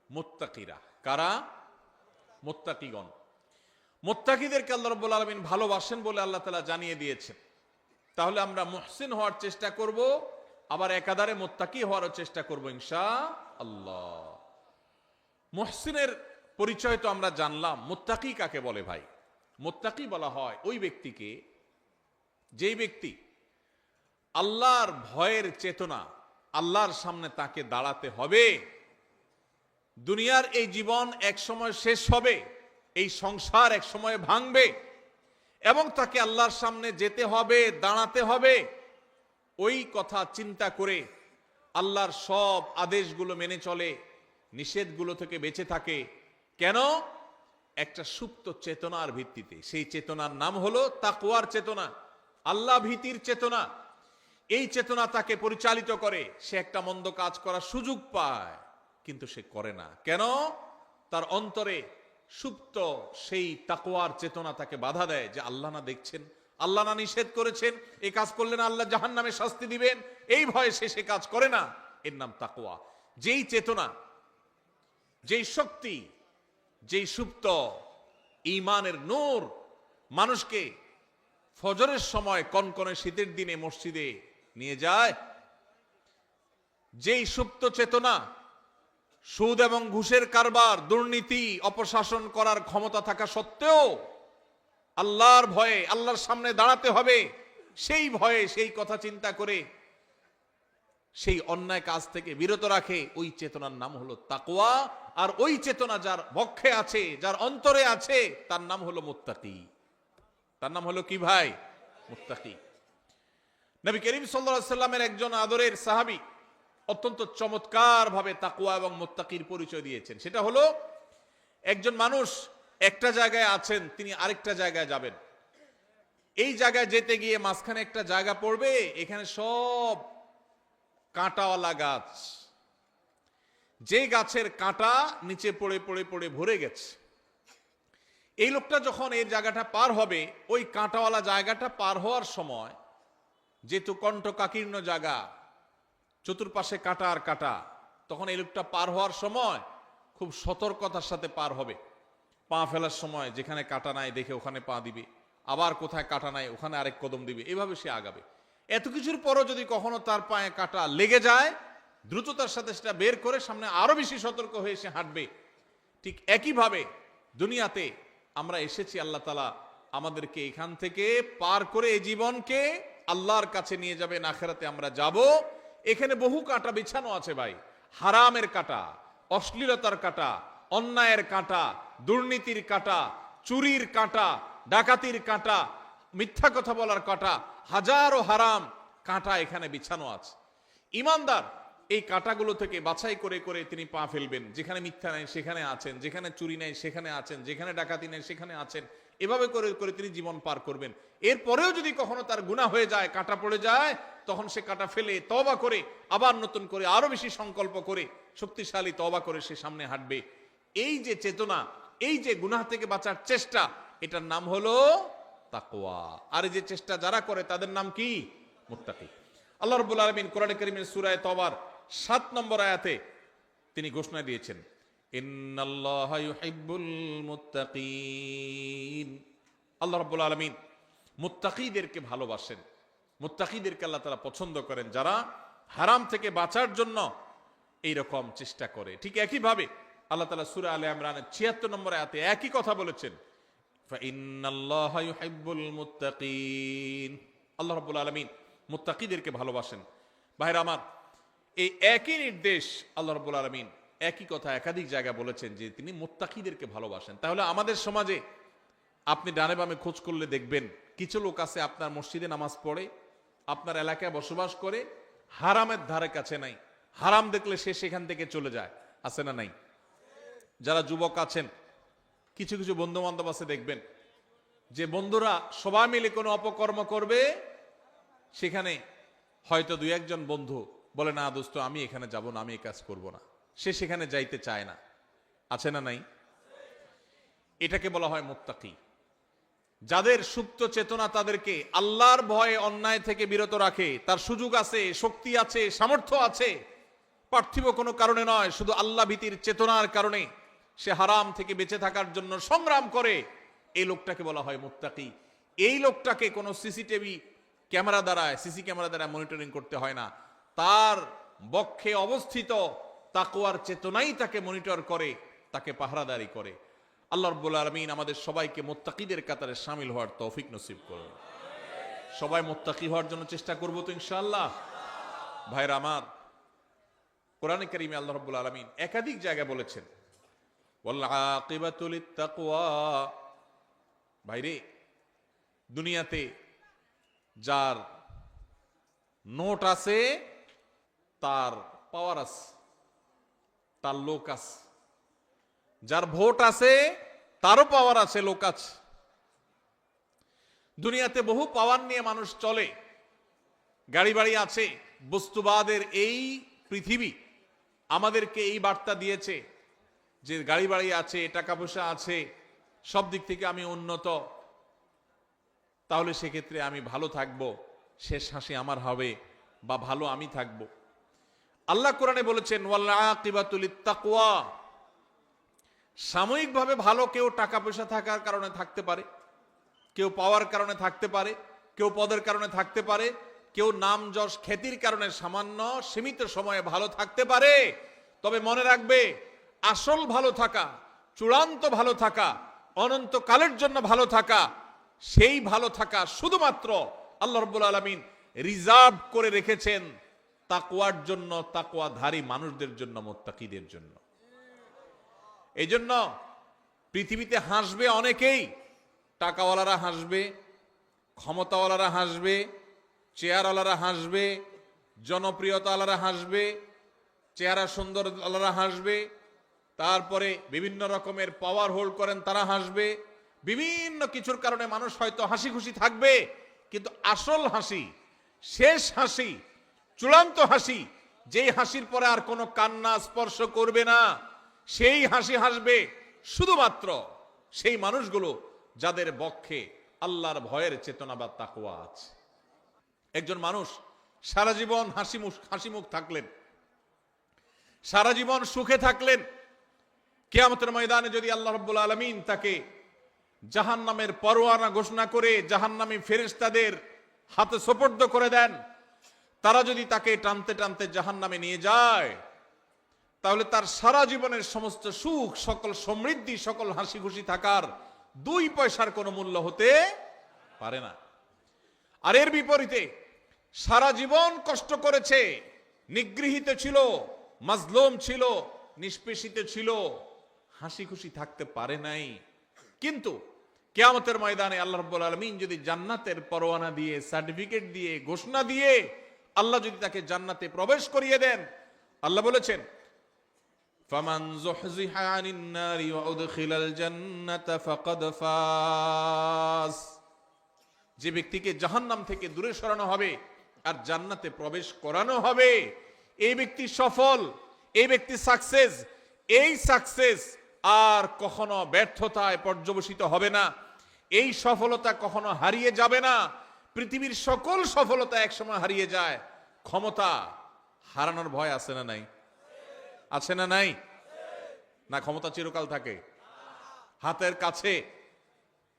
মুত্তাকিরা। কারা? মুত্তাকিগণ। মুত্তাকিদেরকে আল্লাহ রাব্বুল আলামিন ভালোবাসেন বলে আল্লাহ তাআলা জানিয়ে দিয়েছেন। তাহলে আমরা মুহসিন হওয়ার চেষ্টা করব, আবার একাধারে মুত্তাকি হওয়ার চেষ্টা করব ইনশাআল্লাহ। মুহসিনের পরিচয় তো আমরা জানলাম, মুত্তাকি কাকে বলে ভাই? মুত্তাকি বলা হয় ওই ব্যক্তিকে, যেই ব্যক্তি আল্লাহর ভয়ের চেতনা, আল্লাহর সামনে তাকে দাঁড়াতে হবে, দুনিয়ার এই জীবন এক সময় শেষ হবে, এই সংসার এক সময় ভাঙবে এবং তাকে আল্লাহর সামনে যেতে হবে, দাঁড়াতে হবে, ওই কথা চিন্তা করে আল্লাহর সব আদেশগুলো মেনে চলে, নিষেধগুলো থেকে বেঁচে থাকে। কেন? একটা সুপ্ত চেতনার ভিত্তিতে। সেই চেতনার নাম হলো তাকওয়ার চেতনা, আল্লাহ ভীতির চেতনা। এই চেতনা তাকে পরিচালিত করে। সে একটা মন্দ কাজ করার সুযোগ পায়, কিন্তু সে করে না। কেন? তার অন্তরে সুপ্ত সেই তাকওয়ার চেতনা তাকে বাধা দেয় যে আল্লাহ না দেখছেন, আল্লাহ না নিষেধ করেছেন, এই কাজ করলে না আল্লাহ জাহান্নামে শাস্তি দিবেন, এই ভয়ে সে কাজ করে না। এর নাম তাকওয়া। যেই চেতনা, যেই শক্তি, যেই সুপ্ত ঈমানের নূর মানুষকে ফজরের সময় কনকনে শীতের দিনে মসজিদে নিয়ে যায়, যেই সুপ্ত চেতনা সুদ এবং ঘুষের কারবার, দুর্নীতি, অপশাসন করার ক্ষমতা থাকা সত্ত্বেও আল্লাহর ভয়ে আল্লাহর সামনে দাঁড়াতে হবে, সেই ভয়ে, সেই কথা চিন্তা করে সেই অন্যায় কাজ থেকে বিরত রাখে, ওই চেতনার নাম হলো তাকওয়া। আর ওই চেতনা যার বক্ষে আছে, যার অন্তরে আছে, তার নাম হলো মুত্তাকি। তার নাম হলো কি ভাই? মুত্তাকি। নবী করিম সাল্লাল্লাহু আলাইহি সাল্লামের একজন আদরের সাহাবী অত্যন্ত চমৎকার ভাবে তাকওয়া এবং মুত্তাকির পরিচয় দিয়েছেন। সেটা হলো, একজন মানুষ একটা জায়গায় আছেন, তিনি আরেকটা জায়গায় যাবেন। এই জায়গায় যেতে গিয়ে মাঝখানে একটা জায়গা পড়বে, এখানে সব কাঁটাওয়ালা গাছ, যে গাছের কাঁটা নিচে পড়ে পড়ে পড়ে ভরে গেছে। এই লোকটা যখন এই জায়গাটা পার হবে, ওই কাঁটাওয়ালা জায়গাটা পার হওয়ার সময়, যেহেতু কণ্টকাকীর্ণ জায়গা, চতুর্পাশে কাঁটা আর কাঁটা, তখন এই লোকটা পার হওয়ার সময় খুব সতর্কতার সাথে পার হবে। পা ফেলার সময় যেখানে কাঁটা নাই দেখে ওখানে পা দিবে, আবার কোথায় কাঁটা নাই ওখানে আরেক কদম দিবে, এভাবে সে আগাবে। এত কিছুর পরও যদি কখনো তার পায়ে কাঁটা লেগে যায়, দ্রুততার সাথে সেটা বের করে সামনে আরো বেশি সতর্ক হয়ে সে হাঁটবে। ঠিক একইভাবে দুনিয়াতে আমরা এসেছি, আল্লাহ তাআলা আমাদেরকে এখান থেকে পার করে এই জীবনকে আল্লাহর কাছে নিয়ে যাবেন, আখিরাতে আমরা যাব। এখানে বহু কাঁটা বিছানো আছে ভাই, হারামের কাঁটা, অশ্লীলতার কাঁটা, অন্যায়ের কাঁটা, দুর্নীতির কাঁটা, চুরির কাঁটা, ডাকাতির কাঁটা, মিথ্যা কথা বলার কাঁটা, হাজারো হারাম কাঁটা এখানে বিছানো আছে। ঈমানদার এই কাঁটাগুলো থেকে বাছাই করে করে তিনি পা ফেলবেন। যেখানে মিথ্যা নাই সেখানে আছেন, যেখানে চুরি নাই সেখানে আছেন, যেখানে ডাকাতি নাই সেখানে আছেন, এভাবে করে করে তিনি জীবন পার করবেন। এরপরেও যদি কখনো তার গুনাহ হয়ে যায়, কাঁটা পড়ে যায়, তখন সে কাঁটা ফেলে তওবা করে আবার নতুন করে আরো বেশি সংকল্প করে শক্তিশালী তওবা করে সে সামনে হাঁটবে। এই যে চেতনা, এই যে গুনাহ থেকে বাঁচার চেষ্টা, এটার নাম হলো তাকওয়া। আর এই যে চেষ্টা যারা করে তাদের নাম কি? মুত্তাকি। আল্লাহ রাব্বুল আলামিন কোরআনে কারীমের সূরা তওবার 7 নম্বর আয়াতে তিনি ঘোষণা দিয়েছেন, ইন্নাল্লাহা ইউহিব্বুল মুত্তাকিন। আল্লাহ রাব্বুল আলামিন মুত্তাকিদেরকে ভালোবাসেন, মুত্তাকিদেরকে আল্লাহ তাআলা পছন্দ করেন, যারা হারাম থেকে বাঁচার জন্য এইরকম চেষ্টা করে। ঠিক একইভাবে আল্লাহ তাআলা সূরা আলে ইমরানের 76 নম্বর আয়াতে একই কথা বলেছেন, ফাইন্নাল্লাহা ইউহিব্বুল মুত্তাকিন। আল্লাহ রাব্বুল আলামিন মুত্তাকিদেরকে ভালোবাসেন। ভাইরা আমার, এই একই নির্দেশ আল্লাহ রাব্বুল আলামিন একই কথা একাধিক জায়গায় বলেছেন যে তিনি মুত্তাকিদেরকে ভালোবাসেন। তাহলে আমাদের সমাজে আপনি ডানে বামে খোঁজ করলে দেখবেন কিছু লোক আছে আপনার মসজিদে নামাজ পড়ে, আপনার এলাকায় বসবাস করে, হারামের ধারে কাছে নাই, হারাম দেখলে সে সেখান থেকে চলে যায়, আছে না নাই? যারা যুবক আছেন, কিছু কিছু বন্ধু বান্ধব আছে, দেখবেন যে বন্ধুরা সবাই মিলে কোনো অপকর্ম করবে, সেখানে হয়তো দুই একজন বন্ধু বলে, না দোস্ত আমি এখানে যাব না, আমি এই কাজ করব না, সে সেখানে যাইতে চায় না, আছে না নাই? এটাকে বলা হয় মুত্তাকি। যাদের সুপ্ত চেতনা তাদেরকে আল্লাহর ভয়ে অন্যায় থেকে বিরত রাখে, তার সুযোগ আছে, শক্তি আছে, সামর্থ্য আছে, পার্থিব কোনো কারণে নয়, শুধু আল্লাহ ভীতির চেতনার কারণে সে হারাম থেকে বেঁচে থাকার জন্য সংগ্রাম করে, এই লোকটাকে বলা হয় মুত্তাকি। এই লোকটাকে কোনো সিসি ক্যামেরা দ্বারা মনিটরিং করতে হয় না, তার বক্ষে অবস্থিত তাকওয়ার চেতনাই তাকে মনিটর করে, তাকে পাহারাদারি করে। আল্লাহ রাব্বুল আলামিন আমাদের সবাইকে মুত্তাকিদের কাতারে শামিল হওয়ার তৌফিক নসিব করুন। সবাই মুত্তাকি হওয়ার জন্য চেষ্টা করব তো ইনশাআল্লাহ। ভাইরা আমার, কোরআনে কারীমে আল্লাহ রাব্বুল আলামিন একাধিক জায়গায় বলেছেন ওয়াল আকিবাতু লিত্তাকওয়া। ভাইরে, দুনিয়াতে যার নোট আছে তার পাওয়ার আছে, তার লোক আছে। যার ভোট আছে তারও পাওয়ার আছে, লোক আছে। দুনিয়াতে বহু পাওয়ার নিয়ে মানুষ চলে, গাড়ি বাড়ি আছে। বস্তুবাদের এই পৃথিবী আমাদেরকে এই বার্তা দিয়েছে যে গাড়ি বাড়ি আছে, টাকা পয়সা আছে, সব দিক থেকে আমি উন্নত, তাহলে সেক্ষেত্রে আমি ভালো থাকব, শেষ হাসি আমার হবে বা ভালো আমি থাকব। আল্লাহ কোরআনে বলেছেন ওয়াল আকিবাতু লিত্তাকওয়া। সাময়িকভাবে ভালো কেউ টাকা পয়সা থাকার কারণে থাকতে পারে, কেউ পাওয়ার কারণে থাকতে পারে, কেউ পদের কারণে থাকতে পারে, কেউ নাম যশ খ্যাতির কারণে সামান্য সীমিত সময়ে ভালো থাকতে পারে। তবে মনে রাখবে, আসল ভালো থাকা, চূড়ান্ত ভালো থাকা, অনন্তকালের জন্য ভালো থাকা, সেই ভালো থাকা শুধুমাত্র আল্লাহ রাব্বুল আলামিন রিজার্ভ করে রেখেছেন তাকওয়ার জন্য, তাকওয়াধারী মানুষদের জন্য, মুত্তাকিদের জন্য। এই জন্য পৃথিবীতে হাসবে অনেকেই। টাকাওয়ালারা হাসবে, ক্ষমতাওয়ালারা হাসবে, চেয়ারওয়ালারা হাসবে, জনপ্রিয়তাওয়ালারা হাসবে, চেহারা সুন্দর আলারা হাসবে, তারপরে বিভিন্ন রকমের পাওয়ার হোল্ড করেন তারা হাসবে। বিভিন্ন কিছুর কারণে মানুষ হয়তো হাসি খুশি থাকবে, কিন্তু আসল হাসি, শেষ হাসি, চূড়ান্ত হাসি, যেই হাসির পরে আর কোনো কান্না স্পর্শ করবে না, সেই হাসি হাসবে শুধুমাত্র সেই মানুষগুলো যাদের বক্ষে আল্লাহর ভয়ের চেতনা বা তাকওয়া আছে। একজন মানুষ সারা জীবন হাসি মুখ থাকলেন, সারা জীবন সুখে থাকলেন, কিয়ামতের ময়দানে যদি আল্লাহ রাব্বুল আলামিন তাকে জাহান্নামের পরোয়ানা ঘোষণা করে জাহান্নামী ফেরেশতাদের হাতে সোপর্দ করে দেন, তারা যদি তাকে টানতে টানতে জাহান্নামে নিয়ে যায়, তাহলে তার সারা জীবনের সমস্ত সুখ, সকল সমৃদ্ধি, সকল হাসি খুশি থাকার 2 পয়সার কোনো মূল্য হতে পারে না। আর এর বিপরীতে সারা জীবন কষ্ট করেছে, নিগৃহীত ছিল, মাজলুম ছিল, নিষ্পেষিত ছিল, হাসি খুশি থাকতে পারে নাই। কিন্তু কিয়ামতের ময়দানে আল্লাহ রাব্বুল আলামিন যদি জান্নাতের পরোয়ানা দিয়ে, সার্টিফিকেট দিয়ে, ঘোষণা দিয়ে আল্লাহ যদি তাকে জান্নাতে প্রবেশ করিয়ে দেন, আল্লাহ বলেছেন ফামান যুহযিহা আনিন নারি ওয়া উদখিলাল জান্নাতা ফাকাদ ফাজ। যে ব্যক্তিকে জাহান্নাম থেকে দূরে সরানো হবে আর জান্নাতে প্রবেশ করানো হবে, এই ব্যক্তি সফল, এই ব্যক্তি সাকসেস। এই সাকসেস আর কখনো ব্যর্থতায় পর্যবসিত হবে না, এই সফলতা কখনো হারিয়ে যাবে না। পৃথিবীর সকল সফলতা একসময় হারিয়ে যায়, ক্ষমতা হারানোর ভয় আছে না নাই? আছে না নাই? না, ক্ষমতা চিরকাল থাকে হাতের কাছে।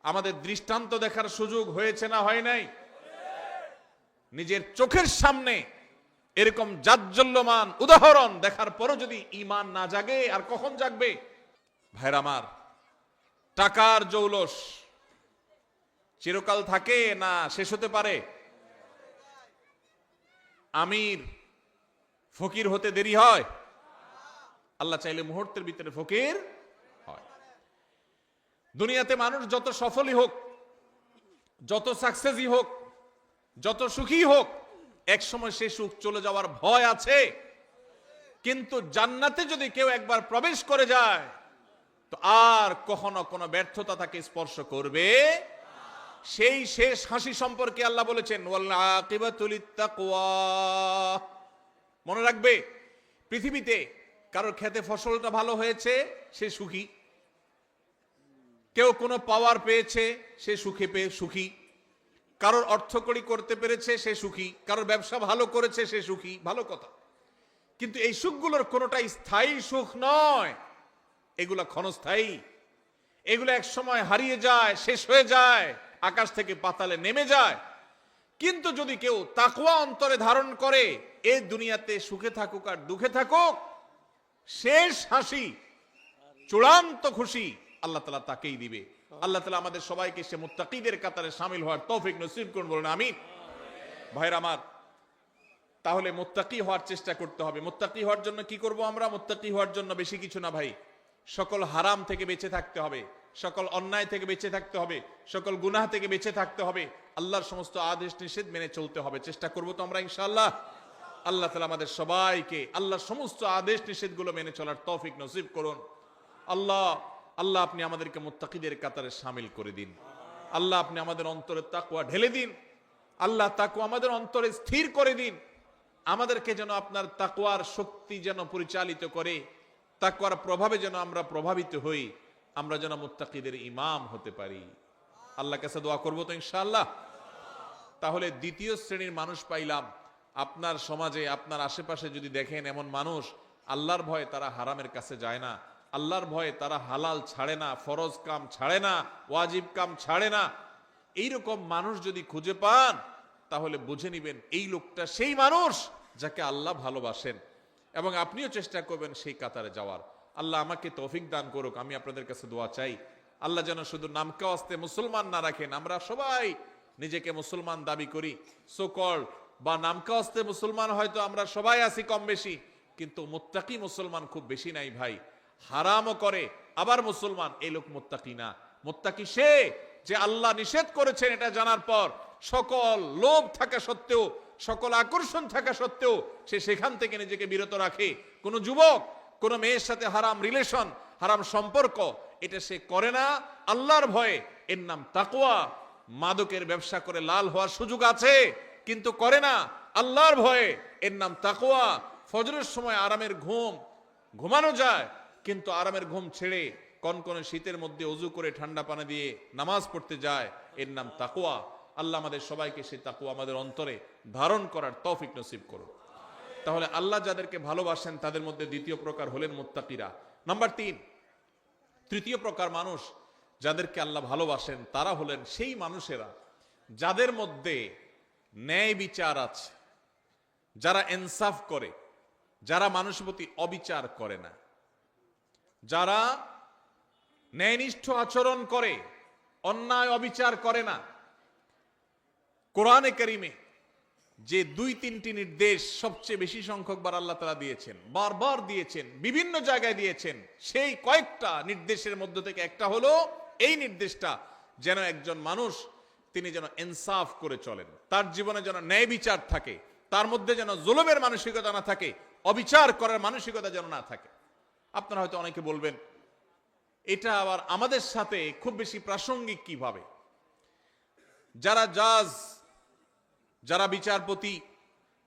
আমাদের দৃষ্টান্ত দেখার সুযোগ হয়েছে না হয় নাই? নিজের চোখের সামনে এরকম জাজ্জল্যমান উদাহরণ দেখার পরও যদি ঈমান না জাগে, আর কখন জাগবে? ভাইরা আমার, টাকার জৌলস চিরকাল থাকে না শেষ হতে পারে? আমির ফকির হতে দেরি হয়? আল্লাহ চাইলে মুহূর্তের ভিতরে ফকির হয়। দুনিয়াতে মানুষ যত সফলই হোক, যত সাকসেসই হোক, যত সুখী হোক, এক সময় সে সুখ চলে যাওয়ার ভয় আছে। কিন্তু জান্নাতে যদি কেউ একবার প্রবেশ করে যায়, তো আর কখনো কোনো ব্যর্থতা তাকে স্পর্শ করবে। সেই শেষ হাসি সম্পর্কে আল্লাহ বলেছেন ওয়াল আকিবাতু লিত্তাকওয়া। মনে রাখবে, পৃথিবীতে কারোর খেতে ফসলটা ভালো হয়েছে, সে সুখী। কেউ কোনো পাওয়ার পেয়েছে, সে সুখে পেয়ে সুখী। কারোর অর্থকড়ি করতে পেরেছে, সে সুখী। কারোর ব্যবসা ভালো করেছে, সে সুখী। ভালো কথা, কিন্তু এই সুখগুলোর কোনোটাই স্থায়ী সুখ নয়, এগুলা ক্ষণস্থায়ী। এগুলো এক সময় হারিয়ে যায়, শেষ হয়ে যায়, আকাশ থেকে পাতালে নেমে যায়। কিন্তু যদি কেউ তাকওয়া অন্তরে ধারণ করে, এই দুনিয়াতে সুখে থাকুক আর দুঃখে থাকুক, শেষ হাসি চূড়ান্ত খুশি আল্লাহ তাআলা তাকেই দিবে। আল্লাহ তাআলা আমাদের সবাইকে সে মুত্তাকিদের কাতারে শামিল হওয়ার তৌফিক নসিব করুন, বলুন আমিন। ভাইরা আমার, তাহলে মুত্তাকি হওয়ার চেষ্টা করতে হবে। মুত্তাকি হওয়ার জন্য কি করব আমরা? মুত্তাকি হওয়ার জন্য বেশি কিছু না ভাই, সকল হারাম থেকে বেঁচে থাকতে হবে, সকল অন্যায় থেকে বেঁচে থাকতে হবে, সকল গুনাহ থেকে বেঁচে থাকতে হবে, আল্লাহর সমস্ত আদেশ নিষেধ মেনে চলতে হবে। চেষ্টা করব তো আমরা ইনশাআল্লাহ। আল্লাহ তাআলা আমাদের সবাইকে আল্লাহর সমস্ত আদেশ নিষেধগুলো মেনে চলার তৌফিক নসিব করুন। আল্লাহ আল্লাহ আপনি আমাদেরকে মুত্তাকিদের কাতারে শামিল করে দিন। আল্লাহ আপনি আমাদের অন্তরে তাকওয়া ঢেলে দিন। আল্লাহ তাকওয়া আমাদের অন্তরে স্থির করে দিন। আমাদেরকে যেন আপনার তাকওয়ার শক্তি যেন পরিচালিত করে, তাকওয়ার প্রভাবে যেন আমরা প্রভাবিত হই, আমরা যেন মুত্তাকিদের ইমাম হতে পারি। আল্লাহর কাছে দোয়া করব তো ইনশাআল্লাহ। তাহলে দ্বিতীয় শ্রেণীর মানুষ পাইলাম। আপনার সমাজে আপনার আশেপাশে যদি দেখেন এমন মানুষ, আল্লাহর ভয়ে তারা হারামের কাছে যায় না, আল্লাহর ভয়ে তারা হালাল ছাড়ে না, ফরজ কাম ছাড়ে না, ওয়াজিব কাম ছাড়ে না, এইরকম মানুষ যদি খুঁজে পান তাহলে বুঝে নিবেন এই লোকটা সেই মানুষ যাকে আল্লাহ ভালোবাসেন, এবং আপনিও চেষ্টা করবেন সেই কাতারে যাওয়ার। আল্লাহ আমাকে তৌফিক দান করুক। আমি আপনাদের কাছে দোয়া চাই, আল্লাহ যেন শুধু নামকে আস্তে মুসলমান না রাখেন। আমরা সবাই নিজেকে মুসলমান দাবি করি, সোকল বা নামকে আস্তে মুসলমান হয়তো আমরা সবাই আছি কম বেশি, কিন্তু মুত্তাকি মুসলমান খুব বেশি নাই ভাই। হারামও করে আবার মুসলমান, এই লোক মুত্তাকি না। মুত্তাকি সে যে আল্লাহ নিষেধ করেছেন এটা জানার পর সকল লোভ থাকা সত্ত্বেও, সকল আকর্ষণ থাকা সত্ত্বেও সে সেখান থেকে নিজেকে বিরত রাখে। কোন যুবক কোন মেয়ের সাথে হারাম রিলেশন, হারাম সম্পর্ক এটা সে করে না আল্লাহর ভয়ে, এর নাম তাকওয়া। মাদকের ব্যবসা করে লাল হওয়ার সুযোগ আছে কিন্তু করে না আল্লাহর ভয়ে, এর নাম তাকওয়া। ফজরের সময় আরামের ঘুম ঘুমানো যায়, কিন্তু আরামের ঘুম ছেড়ে কনকনে শীতের মধ্যে ওযু করে ঠান্ডা পানি দিয়ে নামাজ পড়তে যায়, এর নাম তাকওয়া। আল্লাহ আমাদের সবাইকে সেই তাকওয়া আমাদের অন্তরে ধারণ করার তৌফিক নসিব করুন। তাহলে আল্লাহ যাদেরকে ভালোবাসেন তাদের মধ্যে দ্বিতীয় প্রকার হলেন মুত্তাকিরা। নাম্বার 3, তৃতীয় প্রকার মানুষ যাদেরকে আল্লাহ ভালোবাসেন তারা হলেন সেই মানুষেরা যাদের মধ্যে ন্যায় বিচার আছে, যারা ইনসাফ করে, যারা মানুষের প্রতি অবিচার করে না, যারা ন্যায়নিষ্ঠ আচরণ করে, অন্যায় অবিচার করে না। কোরআনে কারিমে যে 2-3টি নির্দেশ সবচেয়ে বেশি সংখ্যক বার আল্লাহ তাআলা দিয়েছেন, বারবার দিয়েছেন, বিভিন্ন জায়গায় দিয়েছেন, সেই কয়েকটা নির্দেশের মধ্য থেকে একটা হলো এই নির্দেশটা যেন একজন মানুষ তিনি যেন ইনসাফ করে চলেন, তার জীবনে যেন ন্যায় বিচার থাকে, তার মধ্যে যেন জুলুমের মানসিকতা না থাকে, অবিচার করার মানসিকতা যেন না থাকে। আপনারা হয়তো অনেকে বলবেন এটা আবার আমাদের সাথে খুব বেশি প্রাসঙ্গিক কিভাবে? যারা জাজ, যারা বিচারপতি,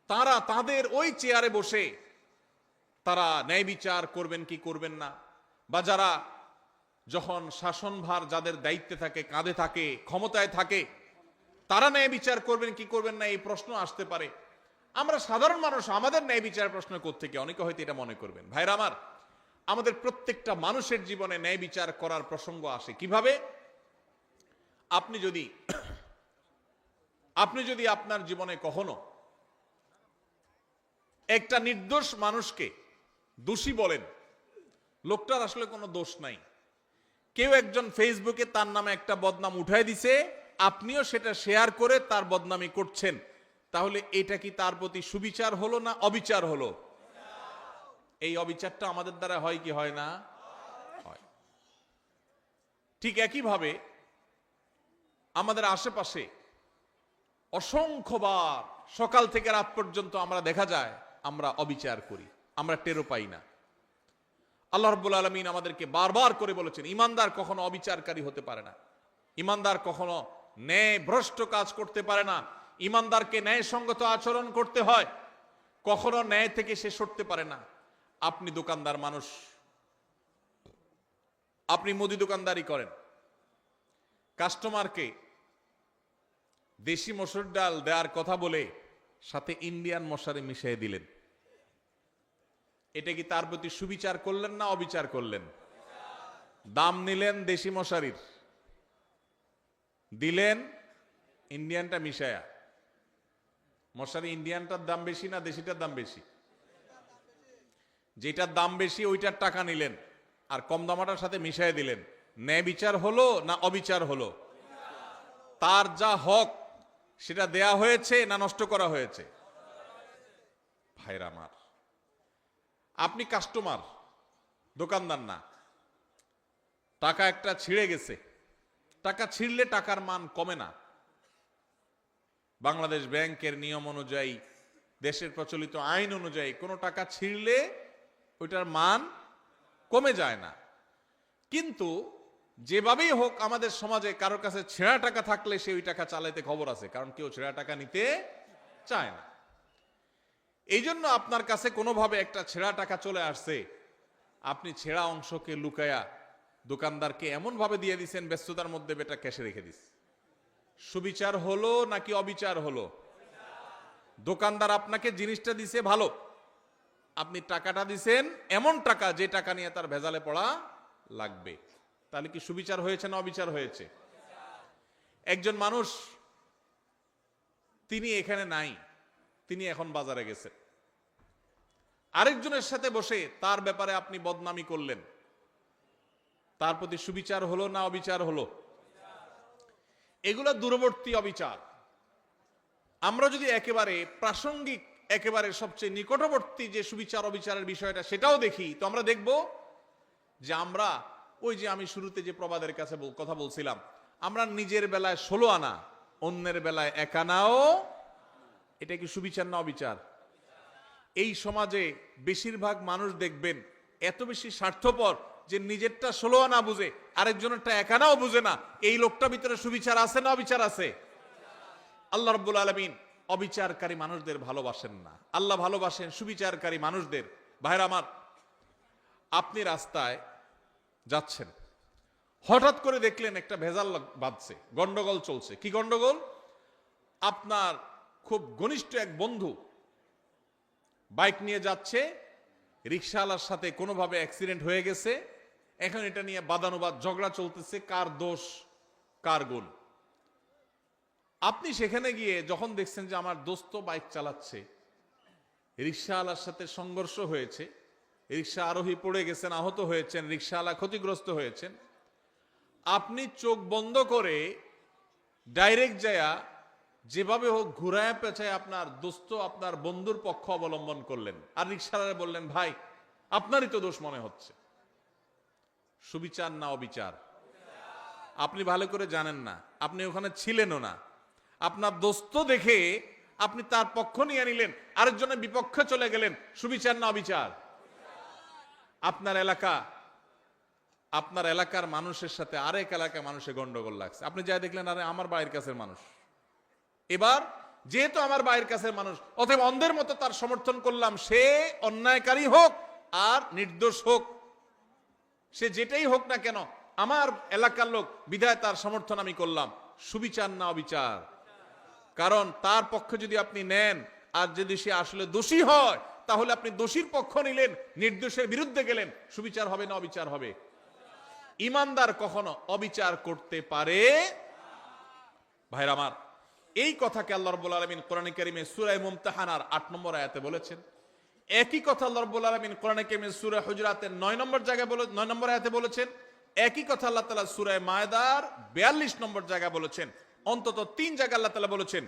তারা তাদের ওই চেয়ারে বসে তারা ন্যায় বিচার করবেন কি করবেন না, বা যারা যখন শাসনভার যাদের দায়িত্বে থাকে, কাঁধে থাকে, ক্ষমতায় থাকে, তারা ন্যায় বিচার করবেন কি করবেন না এই প্রশ্ন আসতে পারে। আমরা সাধারণ মানুষ, আমাদের ন্যায় বিচার প্রশ্ন কোত্থেকে? অনেকে হয়তো এটা মনে করবেন। ভাইরা আমার, আমাদের প্রত্যেকটা মানুষের জীবনে ন্যায় বিচার করার প্রসঙ্গ আসে কিভাবে? আপনি যদি আপনার জীবনে কখনো একটা নির্দোষ মানুষকে দোষী বলেন, লোকটার আসলে কোনো দোষ নাই, কেউ একজন ফেসবুকে তার নামে একটা বদনাম উঠায় দিছে, আপনিও সেটা শেয়ার করে তার বদনামি করছেন, তাহলে এটা কি তার প্রতি সুবিচার হলো না অবিচার হলো? এই অবিচারটা আমাদের দ্বারা হয় কি হয় না? হয়। ঠিক একইভাবে আমাদের আশেপাশে অসংখ্যবার সকাল থেকে রাত পর্যন্ত আমরা দেখা যায় আমরা অবিচার করি, আমরা টেরও পাই না। আল্লাহ রাব্বুল আলামিন আমাদেরকে বারবার করে বলেছেন ইমানদার কখনো অবিচারকারী হতে পারে না, ইমানদার কখনো ন্যায় ভ্রষ্ট কাজ করতে পারে না, ইমানদারকে ন্যায়সঙ্গত আচরণ করতে হয়, কখনো ন্যায় থেকে সে সরতে পারে না। আপনি দোকানদার মানুষ, আপনি মুদি দোকানদারি করেন, কাস্টমারকে দেশি মসুর ডাল দেওয়ার কথা বলে সাথে ইন্ডিয়ান মশারি মিশিয়ে দিলেন, এটা কি তার প্রতি সুবিচার করলেন না অবিচার করলেন? দাম নিলেন দেশি মশারির, দিলেন ইন্ডিয়ানটা মিশায়া। মশারি ইন্ডিয়ানটার দাম বেশি না দেশিটার দাম বেশি? যেটার দাম বেশি ওইটার টাকা নিলেন, আর কম দামাটার সাথে মিশিয়ে দিলেন, ন্যায় বিচার হলো না অবিচার হলো? তার যা হক সেটা দেয়া হয়েছে না নষ্ট করা হয়েছে? ভাইরা আমার, আপনি কাস্টমার, দোকানদার না। টাকা একটা ছিঁড়ে গেছে, টাকা ছিঁড়লে টাকার মান কমে না। বাংলাদেশ ব্যাংকের নিয়ম অনুযায়ী, দেশের প্রচলিত আইন অনুযায়ী কোনো টাকা ছিঁড়লে ওইটার মান কমে যায় না। কিন্তু যেভাবেই হোক আমাদের সমাজে কারোর কাছে ছেঁড়া টাকা থাকলে সে ওই টাকা চালাইতে খবর আছে, কারণ কেউ ছেঁড়া টাকা নিতে চায় না। এই জন্য আপনার কাছে কোনোভাবে একটা ছেঁড়া টাকা চলে আসছে, আপনি ছেঁড়া অংশকে লুকায়া দোকানদারকে এমন ভাবে দিয়ে দিচ্ছেন, ব্যস্ততার মধ্যে বেটা ক্যাশে রেখে দিস। সুবিচার হলো নাকি অবিচার হলো? দোকানদার আপনাকে জিনিসটা দিছে ভালো, আপনি টাকাটা দিছেন এমন টাকা যে টাকা নিয়ে তার ভেজালে পড়া লাগবে, তাহলে কি সুবিচার হয়েছে না অবিচার হয়েছে? একজন মানুষ, তিনি এখানে নাই, তিনি এখন বাজারে গেছেন, আরেকজনের সাথে বসে তার ব্যাপারে আপনি বদনামি করলেন, তার প্রতি সুবিচার হলো না অবিচার হলো? এগুলো দূরবর্তী অবিচার। আমরা যদি একেবারে প্রাসঙ্গিক, একেবারে সবচেয়ে নিকটবর্তী যে সুবিচার অবিচারের বিষয়টা সেটাও দেখি, তো আমরা দেখব যে আমরা ওই যে আমি শুরুতে যে প্রবাদের কাছে কথা বলছিলাম, আমরা নিজের বেলায় 16 আনা, অন্যের বেলায় 1 আনাও, এটা কি সুবিচার না অবিচার? এই সমাজে বেশিরভাগ মানুষ দেখবেন এত বেশি স্বার্থপর যে নিজেরটা 16 আনা বুঝে, আরেকজনেরটা 1 আনাও বুঝে না। এই লোকটার ভিতরে সুবিচার আছে না অবিচার আছে? আল্লাহ রাব্বুল আলামিন অবিচারকারী মানুষদের ভালোবাসেন না, আল্লাহ ভালোবাসেন সুবিচারকারী মানুষদের। ভাইরা আমার, আপনি রাস্তায় যাচ্ছেন, হঠাৎ করে দেখলেন একটা ভেজাল বাজছে, গন্ডগোল চলছে। কি গন্ডগোল? আপনার খুব ঘনিষ্ঠ এক বন্ধু বাইক নিয়ে যাচ্ছে, রিকশাওয়ালার সাথে কোনোভাবে অ্যাক্সিডেন্ট হয়ে গেছে, এখন এটা নিয়ে বাদানুবাদ ঝগড়া চলতেছে, কার দোষ কার গুণ। আপনি সেখানে গিয়ে যখন দেখছেন যে আমার দোস্ত বাইক চালাচ্ছে, রিকশাওয়ালার সাথে সংঘর্ষ হয়েছে, রিকশা আরোহী পড়ে গেছেন, আহত হয়েছেন, রিকশাওয়ালা ক্ষতিগ্রস্ত হয়েছেন, আপনি চোখ বন্ধ করে ডাইরেক্ট যায়া যেভাবে হোক ঘুরায় পেঁচায় আপনার দোস্ত, আপনার বন্ধুর পক্ষ অবলম্বন করলেন, আর রিকশাওয়ালা বললেন, ভাই আপনারই তো দোষ মনে হচ্ছে। সুবিচার না অবিচার? আপনি ভালো করে জানেন না, আপনি ওখানে ছিলেনও না, আপনার দোস্ত দেখে আপনি তার পক্ষ নিয়ে নিলেন, আরেকজনের বিপক্ষে চলে গেলেন। সুবিচার না অবিচার? আপনার এলাকার মানুষের সাথে আরেক এলাকার মানুষের গন্ডগোল লাগছে, আপনি যাই দেখলেন আরে আমার বাড়ির কাছের মানুষ, এবার যেহেতু আমার বাড়ির কাছের মানুষ, অতএব অন্ধের মতো তার সমর্থন করলাম, সে অন্যায়কারী হোক আর নির্দোষ হোক, সে যেটাই হোক না কেন, আমার এলাকার লোক বিধায় তার সমর্থন আমি করলাম। সুবিচার না অবিচার? কারণ তার পক্ষে যদি আপনি নেন, আর যদি সে আসলে দোষী হয়, তাহলে আপনি দোষীর পক্ষ নিলেন, নির্দোষের বিরুদ্ধে গেলেন। সুবিচার হবে না অবিচার হবে? ইমানদার কখনো অবিচার করতে পারে? ভাইরা আমার, এই কথাকে আল্লাহ রাব্বুল আলামিন কোরআনে কারীমে সূরা মুমতাহানার 8 নম্বর আয়াতে বলেছেন। একই কথা আল্লাহ রাব্বুল আলামিন কোরআনে কারীমে সূরা হুজুরাতের 9 নম্বর আয়াতে বলেছেন। একই কথা আল্লাহ তাআলা সূরা মায়দার 42 নম্বর জায়গায় বলেছেন। অন্তত 3 জায়গায় আল্লাহ তাআলা বলেছেন,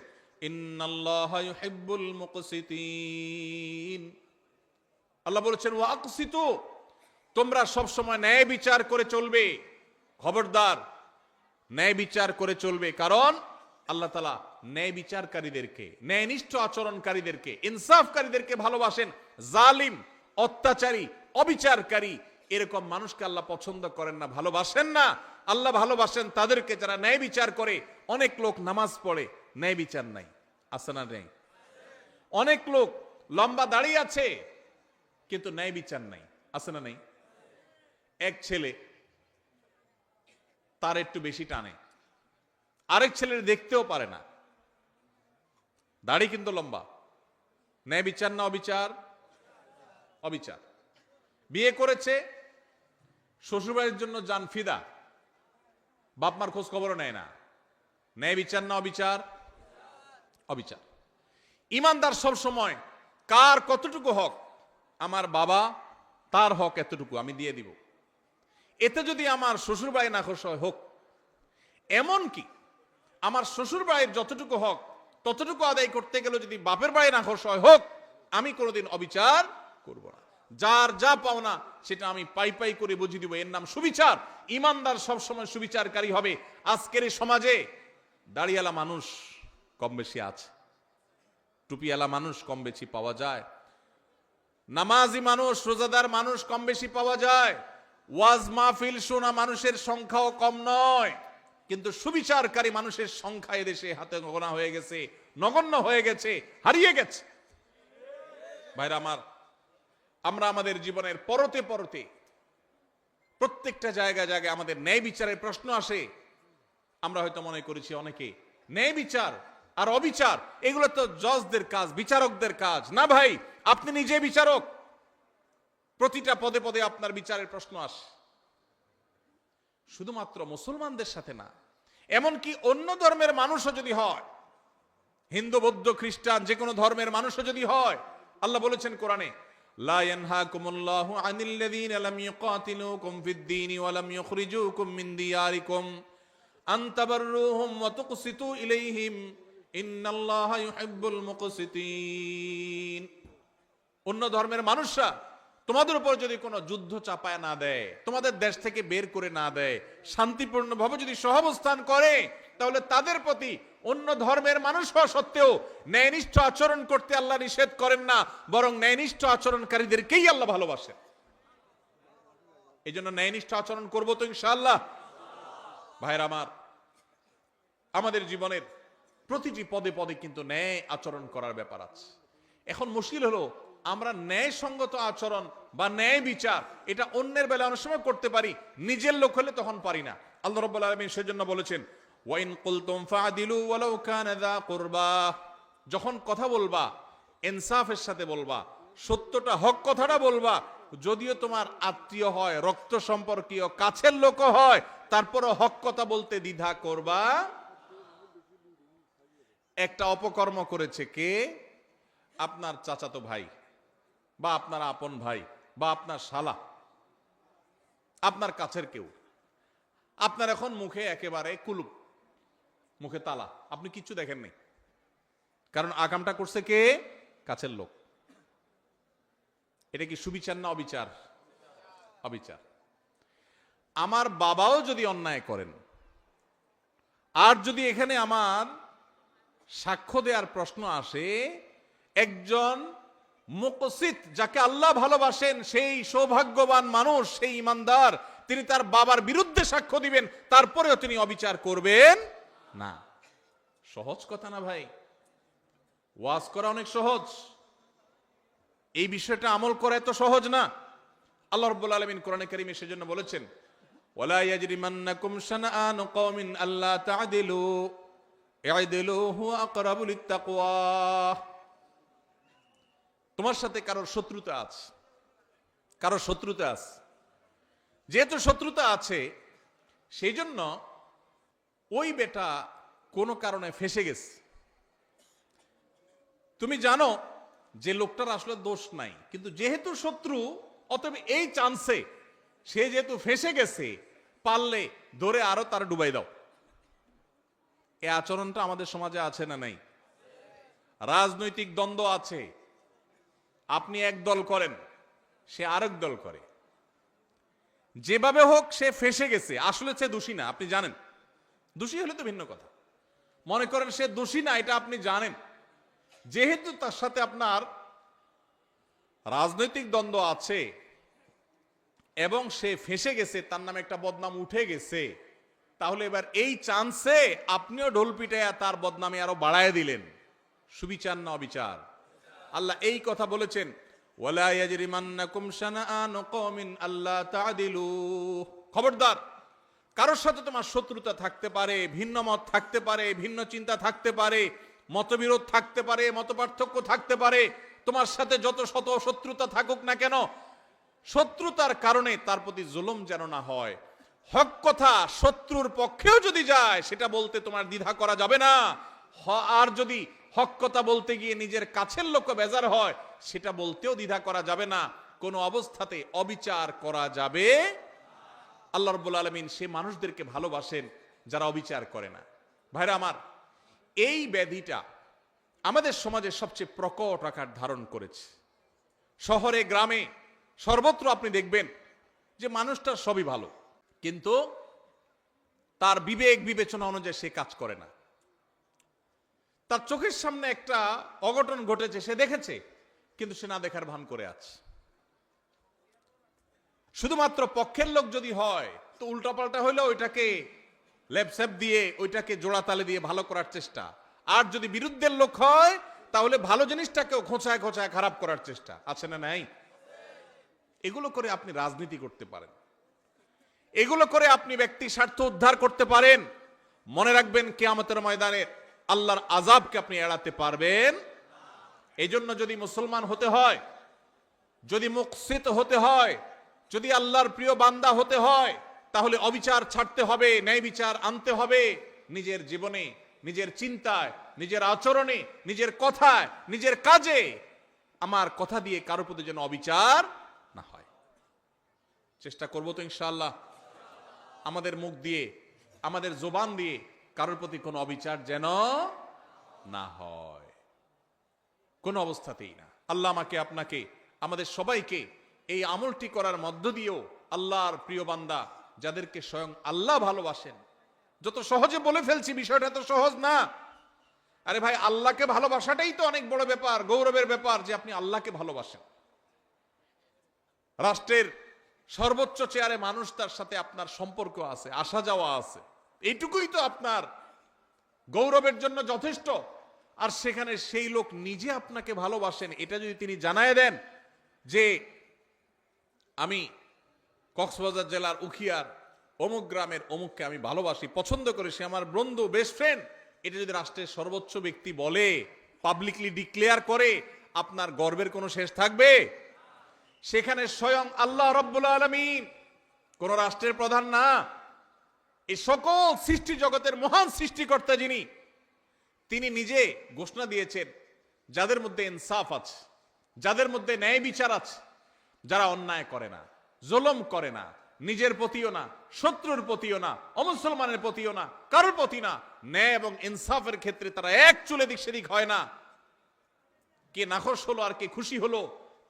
ইন্নাল্লাহা ইউহিব্বুল মুকসিতিন। আল্লাহ বলেছেন, ওয়া আকসিতু, তোমরা সব সময় ন্যায় বিচার করে চলবে। খবরদার, ন্যায় বিচার করে চলবে, কারণ আল্লাহ তাআলা ন্যায় বিচারকারীদেরকে, ন্যায়নিষ্ঠ আচরণকারীদেরকে, ইনসাফকারীদেরকে ভালোবাসেন। জালিম, অত্যাচারী, অবিচারকারী এরকম মানুষকে আল্লাহ পছন্দ করেন না, ভালোবাসেন না। আল্লাহ ভালোবাসেন তাদেরকে যারা ন্যায় বিচার করে। অনেক লোক নামাজ পড়ে, ন্যায় বিচার নাই, আছে না নেই? অনেক লোক লম্বা দাড়ি আছে, কিন্তু ন্যায় বিচার নাই, আছে না নেই? এক ছেলে তার একটু বেশি টানে, আরেক ছেলের দেখতেও পারে না, দাড়ি কিন্তু লম্বা। ন্যায় বিচার না অবিচার? অবিচার। বিয়ে করেছে, শ্বশুরবাড়ির জন্য জান ফিদা, বাপ মার খোঁজ খবরও নেয় না। ন্যায় বিচার না অবিচার? অবিচার। ইমানদার সব সময় কার কতটুকু হক, আমার বাবা তার হক এতটুকু আমি দিয়ে দিব, এতে যদি আমার শ্বশুর বাড়ি নাখোশ হয় হোক, এমন কি আমার শ্বশুর বাড়ির যতটুকু হক ততটুকু আদায় করতে গেলে যদি বাপের বাড়ি নাখোশ হয় হোক, আমি কোনোদিন অবিচার করব না। যার যা পাওনা সেটা আমি পাই পাই করে বুঝিয়ে দিব, এর নাম সুবিচার। ইমানদার সবসময় সুবিচারকারী হবে। আজকের এই সমাজে দাড়িওয়ালা মানুষ কম বেশি আছে, টুপিওয়ালা মানুষ কম বেশি পাওয়া যায়, নামাজি মানুষ রোজাদার মানুষ কম বেশি পাওয়া যায়, ওয়াজ মাহফিল শোনা মানুষের সংখ্যাও কম নয়, কিন্তু সুবিচারকারী মানুষের সংখ্যা এদেশে হাতে গোনা হয়ে গেছে, নগণ্য হয়ে গেছে, হারিয়ে গেছে। ভাইরা আমার, আমরা আমাদের জীবনের পরতে পরতে প্রত্যেকটা জায়গায় জায়গায় আমাদের ন্যায় বিচারের প্রশ্ন আসে। আমরা হয়তো মনে করেছি অনেকে ন্যায় বিচার আর অবিচার এগুলো তো জজদের কাজ, বিচারকদের কাজ। না ভাই, আপনি নিজে বিচারক। প্রতিটা পদে পদে আপনার বিচারের প্রশ্ন আসে। শুধুমাত্র মুসলমানদের সাথে না, এমনকি অন্য ধর্মের মানুষও যদি হয়, হিন্দু বৌদ্ধ খ্রিস্টান যে কোনো ধর্মের মানুষও যদি হয়, আল্লাহ বলেছেন কোরআনে, লা ইয়ানহাকুমুল্লাহু আনিল্লাযীনা লাম ইউকাতিলুকুম ফিদ-দীনি ওয়া লাম ইউখরিজুকুম মিন দিয়ারিকুম আন তাবাররুহুম ওয়া তুকসিতু ইলাইহিম ইন্নাল্লাহা ইউহিব্বুল মুকসিতিন। অন্য ধর্মের মানুষরা তোমাদের উপর যদি কোনো যুদ্ধ চাপায় না দেয়, তোমাদের দেশ থেকে বের করে না দেয়, শান্তিপূর্ণভাবে যদি সহাবস্থান করে, তাহলে তাদের প্রতি অন্য ধর্মের মানুষ হওয়া সত্ত্বেও ন্যায়নিষ্ঠ আচরণ করতে আল্লাহ নিষেধ করেন না, বরং ন্যায়নিষ্ঠ আচরণকারীদেরকেই আল্লাহ ভালোবাসেন। এই জন্য ন্যায়নিষ্ঠ আচরণ করবো তো ইনশাআল্লাহ। ভাইরা আমার, আমাদের জীবনের প্রতিটি পদে পদে কিন্তু ন্যায় আচরণ করার ব্যাপার আছে। এখন মুশকিল হলো, আমরা ন্যায়সঙ্গত আচরণ বা ন্যায় বিচার এটা অন্যের বেলা অনেক সময় করতে পারি, নিজের লোক হলে তখন পারি না। আল্লাহ রাব্বুল আলামিন সেজন্য বলেছেন, ওয়াইন কুলতুম ফাদিলু ওয়ালাউ কানা যা কুরবা। যখন কথা বলবা ইনসাফের সাথে বলবা, সত্যটা হক কথাটা বলবা, যদিও তোমার আত্মীয় হয়, রক্ত সম্পর্কীয়, কাছের লোক হয়, তারপরও হক কথা বলতে দ্বিধা করবা। একটা অপকর্ম করেছে কে? আপনার চাচাতো ভাই বা আপনার আপন ভাই বা আপনার শালা, আপনার কাছের কেউ। আপনার এখন মুখে একেবারে কুলুপ, মুখে তালা, আপনি কিচ্ছু দেখেন নাই, কারণ আকামটা করছে কে? কাছের লোক। এটা কি সুবিচার না অবিচার? অবিচার। আমার বাবাও যদি অন্যায় করেন, আর যদি এখানে আমার সাক্ষ্য দেওয়ার প্রশ্ন আসে, একজন মুকসিত যাকে আল্লাহ ভালোবাসেন, সেই সৌভাগ্যবান মানুষ, সেই ইমানদার, তিনি তার বাবার বিরুদ্ধে সাক্ষ্য দিবেন, তারপরেও তিনি অবিচার করবেন না। সহজ কথা না ভাই? ওয়াজ করা অনেক সহজ, এই বিষয়টা আমল করা এত সহজ না। আল্লাহ রাব্বুল আলামিন কোরআনে কারীমে সেজন্য বলেছেন, ওয়ালা ইয়াজরিমান্নাকুম শানাআনু কওমিন আল্লা তা'দিলু ই'দিলু হুয়া আকরাবু লিত-তাকওয়া। তোমার সাথে কারোর শত্রুতা আছে, কারোর শত্রুতা আছে, যেহেতু শত্রুতা আছে সেই জন্য ওই বেটা কোনো কারণে ফেসে গেছে। তুমি জানো যে লোকটার আসলে দোষ নাই, কিন্তু যেহেতু শত্রু, অতএব এই চান্সে সে যেহেতু ফেসে গেছে, পারলে ধরে আরো তার ডুবাই দাও। এই আচরণটা আমাদের সমাজে আছে না নাই? রাজনৈতিক দ্বন্দ্ব আছে, আপনি এক দল করেন, সে আরেক দল করে, যেভাবে হোক সে ফেসে গেছে, আসলে সে দোষী না, আপনি জানেন। দোষী হলে তো ভিন্ন কথা, মনে করেন সে দোষী না, এটা আপনি জানেন, যেহেতু তার সাথে আপনার রাজনৈতিক দ্বন্দ্ব আছে এবং সে ফেসে গেছে, তার নামে একটা বদনাম উঠে গেছে, তাহলে এবার এই চান্সে আপনিও ঢোল পিটাইয়া তার বদনামে আরো বাড়ায় দিলেন। সুবিচার না অবিচার? আল্লাহ এই কথা বলেছেন, ওয়ালা ইয়াজরিমান্নাকুম শানাআনু কওমিন আল্লা তা'দিলু। খবরদার, কারোর সাথে তোমার শত্রুতা থাকতে পারে, ভিন্ন মত থাকতে পারে, ভিন্ন চিন্তা থাকতে পারে, মতবিরোধ থাকতে পারে, মতপার্থক্য থাকতে পারে, তোমার সাথে যত শত শত্রুতা থাকুক না কেন, শত্রুতার কারণে তার প্রতি জুলুম যেন না হয়। হক কথা শত্রুর পক্ষেও যদি যায়, সেটা বলতে তোমার দ্বিধা করা যাবে না। আর যদি হক কথা বলতে গিয়ে নিজের কাছের লোক বেজার হয়, সেটা বলতেও দ্বিধা করা যাবে না। কোনো অবস্থাতে অবিচার করা যাবে আল্লাহ রাব্বুল আলামিন সে মানুষদেরকে ভালোবাসেন যারা অবিচার করে না। ভাইরা আমার, এই ব্যাধিটা আমাদের সমাজে সবচেয়ে প্রকট আকার ধারণ করেছে। শহরে গ্রামে সর্বত্র আপনি দেখবেন যে মানুষটার সবই ভালো, কিন্তু তার বিবেক বিবেচনা অনুযায়ী সে কাজ করে না। তার চোখের সামনে একটা অঘটন ঘটেছে, সে দেখেছে, কিন্তু সে না দেখার ভান করে আছে। শুধুমাত্র পক্ষের লোক যদি হয় তো উল্টাপাল্টা হইলে ওইটাকে লেপসেপ দিয়ে ওইটাকে জোড়া তালে দিয়ে ভালো করার চেষ্টা, আর যদি বিরুদ্ধের লোক হয় তাহলে ভালো জিনিসটাকেও খোঁচায় খোঁচায় খারাপ করার চেষ্টা। আছে না নাই? এগুলো করে আপনি রাজনীতি করতে পারেন, এগুলো করে আপনি ব্যক্তি স্বার্থ উদ্ধার করতে পারেন। মনে রাখবেন, কিয়ামতের ময়দানে আল্লাহর আযাবকে আপনি এড়াতে পারবেন। এই জন্য যদি মুসলমান হতে হয়, যদি মুকসিত হতে হয়, যদি আল্লাহর প্রিয় বান্দা হতে হয়, তাহলে অবিচার ছাড়তে হবে, ন্যায় বিচার আনতে হবে নিজের জীবনে, নিজের চিন্তায়, নিজের আচরণে, নিজের কথায়, নিজের কাজে। আমার কথা দিয়ে কারো প্রতি যেন অবিচার না হয়। চেষ্টা করব তো ইনশাআল্লাহ, আমাদের মুখ দিয়ে, আমাদের জবান দিয়ে কারোর প্রতি কোনো অবিচার যেন না হয়, কোন অবস্থাতেই না। আল্লাহ আমাকে, আপনাকে, আমাদের সবাইকে এই আমলটি করার মধ্য দিয়েও আল্লাহর প্রিয় বান্দা যাদেরকে স্বয়ং আল্লাহ ভালোবাসেন। যত সহজে বলে ফেলছি, বিষয়টা তো সহজ না। আরে ভাই, আল্লাহকে ভালোবাসাটাই তো অনেক বড় ব্যাপার, গৌরবের ব্যাপার যে আপনি আল্লাহকে ভালোবাসেন। রাষ্ট্রের সর্বোচ্চ চেয়ারে মানুষ, তার সাথে আপনার সম্পর্ক আছে, আসা যাওয়া আছে, এইটুকুই তো আপনার গৌরবের জন্য যথেষ্ট। আর সেখানে সেই লোক নিজে আপনাকে ভালোবাসেন, এটা যদি তিনি জানায় দেন যে আমি কক্সবাজার জেলার উখিয়ার অমুক গ্রামের অমুককে আমি ভালোবাসি, পছন্দ করি, সে আমার বন্ধু, বেস্ট ফ্রেন্ড, এটা যদি রাষ্ট্রের সর্বোচ্চ ব্যক্তি বলে, পাবলিকলি ডিক্লেয়ার করে, আপনার গর্বের কোনো শেষ থাকবে? সেখানে স্বয়ং আল্লাহ রাব্বুল আলামিন, কোন রাষ্ট্রের প্রধান না, এই সকল সৃষ্টি জগতের মহান সৃষ্টিকর্তা যিনি, তিনি নিজে ঘোষণা দিয়েছেন যাদের মধ্যে ইনসাফ আছে, যাদের মধ্যে ন্যায় বিচার আছে, যারা অন্যায় করে না, জুলুম করে না, নিজের প্রতিও না, শত্রুর প্রতিও না, অমুসলমানের প্রতিও না, কারোর প্রতি না, ন্যায় এবং ইনসাফের ক্ষেত্রে তারা এক চুলে দিক সেদিক হয় না। কে নাখোশ হলো আর কে খুশি হলো,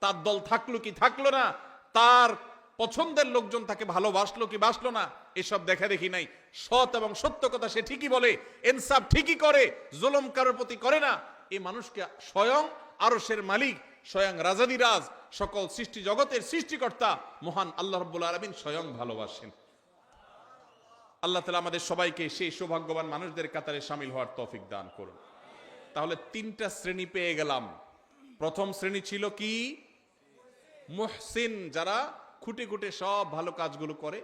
তার দল থাকলো কি থাকলো না, তার পছন্দের লোকজন তাকে ভালোবাসলো কি বাসলো না, এসব দেখা দেখি নাই। সৎ এবং সত্য কথা সে ঠিকই বলে, ইনসাফ ঠিকই করে, জুলুম কারোর প্রতি করে না। এই মানুষকে স্বয়ং আরশের মালিক, স্বয়ং রাজাদিরাজ, সকল সৃষ্টি জগতের সৃষ্টিকর্তা মহান আল্লাহ রাব্বুল আলামিন স্বয়ং ভালোবাসেন। আল্লাহ তাআলা আমাদের সবাইকে সেই সৌভাগ্যবান মানুষদের কাতারে শামিল হওয়ার তৌফিক দান করুন। তাহলে তিনটা শ্রেণী পেয়ে গেলাম। প্রথম শ্রেণী ছিল কি? মুহসিন, যারা খুঁটে খুঁটে সব ভালো কাজগুলো করে,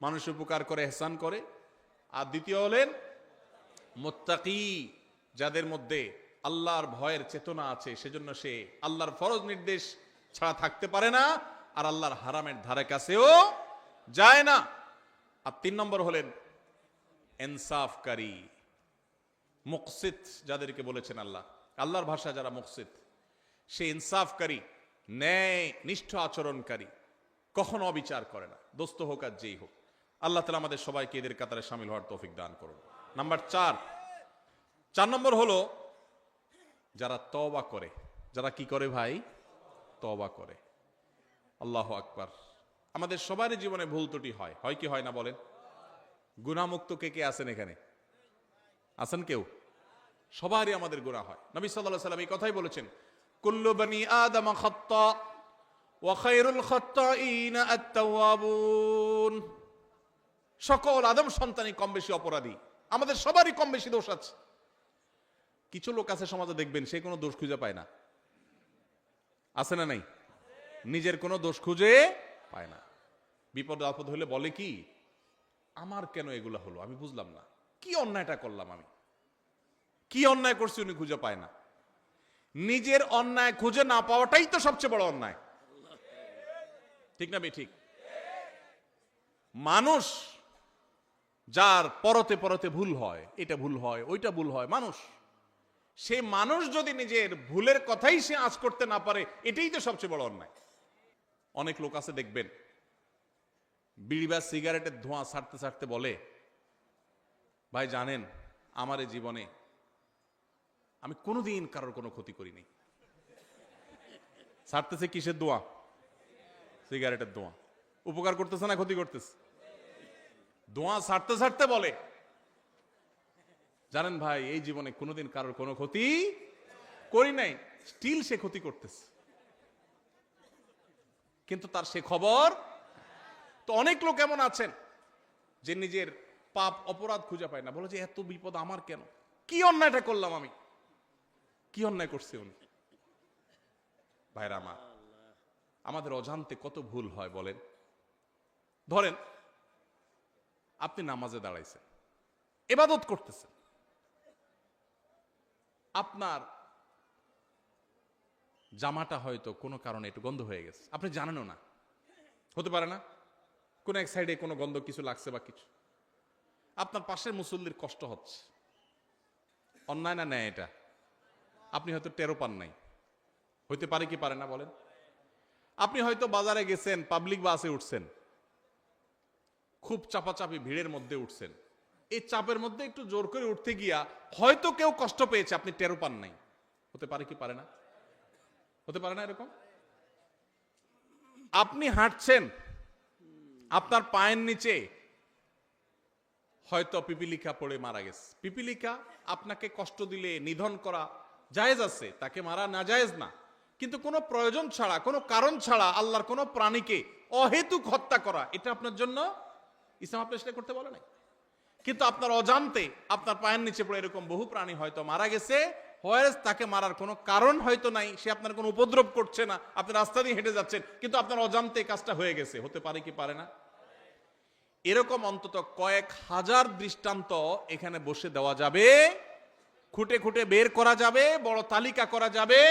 মানুষ উপকার করে, ইহসান করে। আর দ্বিতীয় হলেন মুত্তাকি, যাদের মধ্যে আল্লাহর ভয়ের চেতনা আছে, সেজন্য সে আল্লাহর ফরজ নির্দেশ ছাড়া থাকতে পারে না, আর আল্লাহর হারামের ধারে কাছেও যায় না। আর 3 নম্বর হলেন ইনসাফকারী, মুকসিত, যাদেরকে বলেছেন আল্লাহ, আল্লাহর ভাষা যারা মুকসিত, সে ইনসাফকারী, ন্যায় নিষ্ঠ আচরণকারী, কখনো অবিচার করে না, দোস্ত হোক আর যেই হোক। আল্লাহ তাআলা আমাদের সবাইকে এদের কাতারে শামিল হওয়ার তৌফিক দান করুন। নাম্বার 4 নম্বর হলো যারা তওবা করে। যারা কি করে ভাই? তওবা করে। আল্লাহু আকবার। আমাদের সবারই জীবনে ভুল ত্রুটি হয়, হয় কি হয় না বলেন? গুনাহমুক্ত কে কে আছেন এখানে? আছেন কেউ? সবারই আমাদের গুনাহ হয়। নবী সাল্লাল্লাহু আলাইহি ওয়াসাল্লাম এই কথাই বলেছেন, কুল্লু বনি আদম খাত্তা ওয়া খায়রুল খাত্তাইনা আত-তাওয়াবুন। সকল আদম সন্তানই কম বেশি অপরাধী, আমাদের সবারই কম বেশি দোষ আছে। কিছু লোক আছে সমাজে, দেখবেন সে কোনো দোষ খুঁজে পায় না। আছে না নাই? নিজের কোনো দোষ খুঁজে পায় না। বিপদ আপদ হলে বলে কি, আমার কেন এগুলা হলো, আমি বুঝলাম না, কি অন্যায়টা করলাম, আমি কি অন্যায় করছি, উনি খুঁজে পায় না। নিজের অন্যায় খুঁজে না পাওয়াটাই তো সবচেয়ে বড় অন্যায়, ঠিক না ঠিক? মানুষ যার পরতে পরতে ভুল হয়, এটা ভুল হয়, ওইটা ভুল হয়, মানুষ, সে মানুষ যদি নিজের ভুলের কথাই সে আঁচ করতে না পারে, এটাই তো সবচেয়ে বড় অন্যায়। অনেক লোক আছে দেখবেন বিড়ি বা সিগারেটের ধোঁয়া ছাড়তে ছাড়তে বলে, ভাই জানেন আমার এই জীবনে আমি কোনোদিন কারোর কোনো ক্ষতি করিনি। ছাড়তেছে কিসের ধোঁয়া? সিগারেটের ধোঁয়া। উপকার করতেছে না ক্ষতি করতেছে? ধোঁয়া ছাড়তে ছাড়তে বলে, জানেন ভাই এই জীবনে কোনোদিন কারোর কোনো ক্ষতি করি নাই। স্টিল সে ক্ষতি করতেছে, কিন্তু তার সে খবর। তো অনেক লোক এমন আছেন যে নিজের পাপ অপরাধ খুঁজে পায় না, বলে যে এত বিপদ আমার কেন, কি অন্যায়টা করলাম আমি, কি অন্যায় করছি উনি। ভাইরা আমার, আমাদের অজান্তে কত ভুল হয় বলেন। ধরেন আপনি নামাজে দাঁড়াইছেন, ইবাদত করতেছেন, আপনার জামাটা হয়তো কোনো কারণে একটু গন্ধ হয়ে গেছে, আপনি জানেনও না, হতে পারে না কোন এক সাইডে কোনো গন্ধ কিছু লাগছে বা কিছু। আপনার পাশের মুসল্লির কষ্ট হচ্ছে, অন্যায় না ন্যায় এটা? আপনি হয়তো টেরো পান নাই, হইতে পারে কি পারে না বলেন? আপনি হয়তো বাজারে গেছেন, পাবলিক বাসে উঠছেন, খুব চাপাচাপি ভিড়ের মধ্যে উঠছেন, এই চাপের মধ্যে একটু জোর করে উঠতে গিয়া হয়তো কেউ কষ্ট পেয়েছে, আপনি টেরো পান নাই, হতে পারে কি পারে না? হতে পারে না এরকম? আপনি হাঁটছেন, আপনার পায়ের নিচে হয়তো পিপিলিকা পড়ে মারা গেছে। পিপিলিকা আপনাকে কষ্ট দিলে নিধন করা জায়েজ আছে, তাকে মারা না জায়েজ না, কিন্তু কোনো প্রয়োজন ছাড়া, কোনো কারণ ছাড়া আল্লাহর কোনো প্রাণীকে অহেতুক হত্যা করা, এটা আপনার জন্য ইসলাম আপনি সেটা করতে বলে নাই। কিন্তু আপনার অজান্তে আপনার পায়ের নিচে পড়ে এরকম বহু প্রাণী হয়তো মারা গেছে, হোয়ারেস তাকে মারার কোনো কারণ হয়তো নাই, সে আপনার কোনো উপদ্রব করছে না, আপনি রাস্তা দিয়ে হেঁটে যাচ্ছেন, কিন্তু আপনার অজান্তে কাজটা হয়ে গেছে, হতে পারে কি পারে না? এরকম অন্তত কয়েক হাজার দৃষ্টান্ত এখানে বসে দেওয়া যাবে, খুঁটে খুঁটে বের করা যাবে, বড় তালিকা করা যাবে,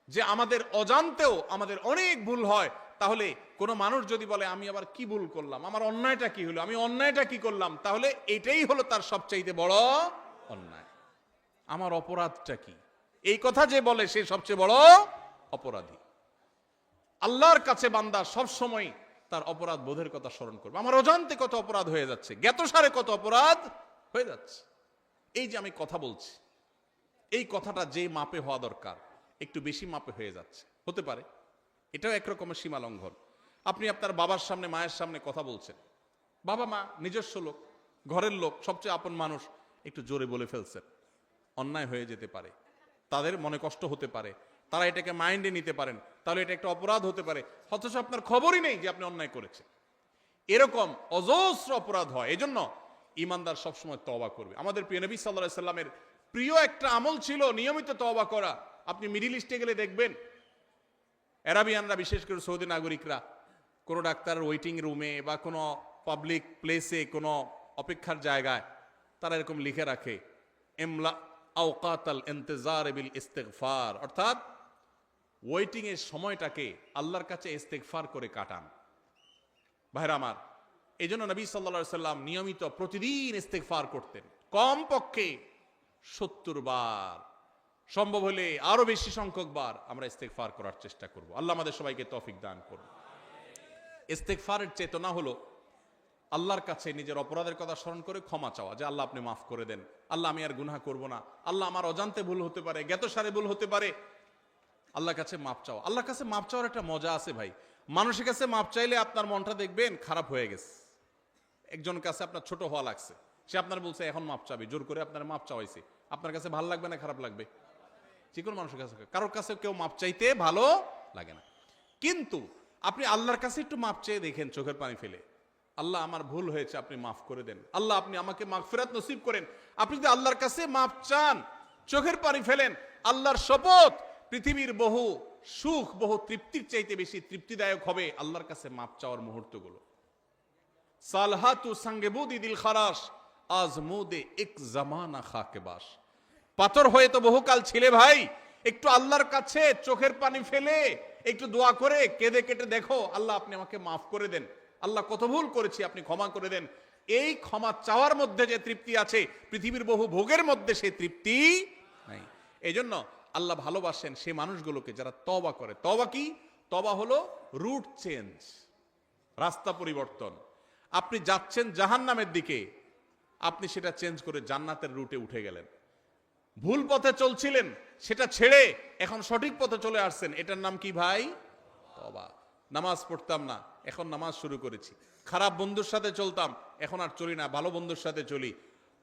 যে আমাদের অজান্তেও আমাদের অনেক ভুল হয়। তাহলে কোন মানুষ যদি বলে আমি আবার কি ভুল করলাম, আমার অন্যায়টা কি হলো, আমি অন্যায়টা কি করলাম, তাহলে এটাই হলো তার সবচাইতে বড় অন্যায়। আমার অপরাধটা কি, এই কথা যে বলে সে সবচেয়ে বড় অপরাধী। আল্লাহর কাছে বান্দা সব সময় তার অপরাধ বোধের কথা স্মরণ করবে। আমার অজান্তে কত অপরাধ হয়ে যাচ্ছে, জ্ঞাতসারে কত অপরাধ হয়ে যাচ্ছে। এই যে আমি কথা বলছি, এই কথাটা যে মাপে হওয়া দরকার একটু বেশি মাপে হয়ে যাচ্ছে, হতে পারে এটাও একরকমের সীমা লঙ্ঘন। আপনি আপনার বাবার সামনে মায়ের সামনে কথা বলছেন, বাবা মা নিজস্ব লোক, ঘরের লোক, সবচেয়ে আপন মানুষ, একটু জোরে বলে ফেলছেন, অন্যায় হয়ে যেতে পারে, তাদের মনে কষ্ট হতে পারে, তারা এটাকে মাইন্ডে নিতে পারেন, তাহলে এটা একটা অপরাধ হতে পারে, অথচ আপনার খবরই নেই যে আপনি অন্যায় করেছেন। এরকম অজস্র অপরাধ হয়। এজন্য ইমানদার সবসময় তওবা করবে। আমাদের প্রিয় নবী সাল্লাল্লাহু আলাইহি সাল্লামের প্রিয় একটা আমল ছিল নিয়মিত তওবা করা। আপনি মিডিল ইস্টে গেলে দেখবেন আরাবিয়ানরা, বিশেষ করে সৌদি নাগরিকরা, কোনো ডাক্তারের ওয়েটিং রুমে বা কোনো পাবলিক প্লেসে, কোনো অপেক্ষার জায়গায় তারা এরকম লিখে রাখে ইমলা আওকাতাল ইন্তেজার বিল ইস্তিগফার, অর্থাৎ ওয়েটিং এর সময়টাকে আল্লাহর কাছে ইস্তেগফার করে কাটান। ভাইরা আমার, এই জন্য নবী সাল্লাল্লাহু আলাইহি সাল্লাম নিয়মিত প্রতিদিন ইস্তেগফার করতেন, কমপক্ষে 70 বার, সম্ভব হলে আরো বেশি সংখ্যক বার আমরা ইস্তেগফার করার চেষ্টা করব। আল্লাহ আমাদের সবাইকে তৌফিক দান করুন। ইস্তেগফারের চেতনা হলো আল্লাহর কাছে নিজের অপরাধের কথা স্মরণ করে ক্ষমা চাওয়া, যে আল্লাহ আপনি মাফ করে দেন, আল্লাহ আমি আর গুনাহ করব না, আল্লাহ আমার অজান্তে ভুল হতে পারে, জ্ঞাতসারে ভুল হতে পারে, আল্লাহর কাছে মাপ চাওয়া। আল্লাহর কাছে মাপ চাওয়ার একটা মজা আছে ভাই। মানুষের কাছে মাপ চাইলে আপনার মনটা দেখবেন খারাপ হয়ে গেছে। একজন কাছে আপনার ছোট হওয়া লাগছে, সে আপনার বলছে এখন মাপ চাবি, জোর করে আপনার মাপ চাওয়াইছে, আপনার কাছে ভালো লাগবে না খারাপ লাগবে? যে কোনো মানুষের কাছে, কারোর কাছে কেউ মাপ চাইতে ভালো লাগে না। কিন্তু আপনি আল্লাহর কাছে একটু মাপ চেয়ে দেখেন, চোখের পানি ফেলে, আল্লাহ আমার ভুল হয়েছে, আপনি মাফ করে দেন, আল্লাহ আপনি আমাকে মাগফিরাত নসিব করেন। আপনি যদি আল্লাহর কাছে মাপ চান, চোখের পানি ফেলেন, আল্লাহর শপথ পৃথিবীর বহু সুখ, বহু তৃপ্তির চাইতে বেশি তৃপ্তিদায়ক হবে আল্লাহর কাছে মাপ চাওয়ার মুহূর্তগুলো। সালহাতু সাঙ্গেবুদি দিল খারাস আজমুদে এক জামানা খাকে বাস। পাথর হয়ে তো বহুকাল ছিলে ভাই, একটু আল্লাহর কাছে চোখের পানি ফেলে একটু দোয়া করে কেঁদে কেটে দেখো, আল্লাহ আপনি আমাকে মাফ করে দেন, আল্লাহ কত ভুল করেছি আপনি ক্ষমা করে দেন। এই ক্ষমা চাওয়ার মধ্যে যে তৃপ্তি আছে, পৃথিবীর বহু ভোগের মধ্যে সেই তৃপ্তি নাই। এই জন্য আল্লাহ ভালোবাসেন সেই মানুষগুলোকে যারা তওবা করে। তওবা কি? তওবা হলো রুট চেঞ্জ। রাস্তা পরিবর্তন। আপনি যাচ্ছেন জাহান্নামের দিকে, আপনি সেটা চেঞ্জ করে জান্নাতের রুটে উঠে গেলেন। ভুল পথে চলছিলেন, সেটা ছেড়ে এখন সঠিক পথে চলে আসছেন, এটার নাম কি ভাই? তওবা। নামাজ পড়তাম না, এখন নামাজ শুরু করেছি। খারাপ বন্ধুর সাথে চলতাম, এখন আর চলি না, ভালো বন্ধুর সাথে চলি।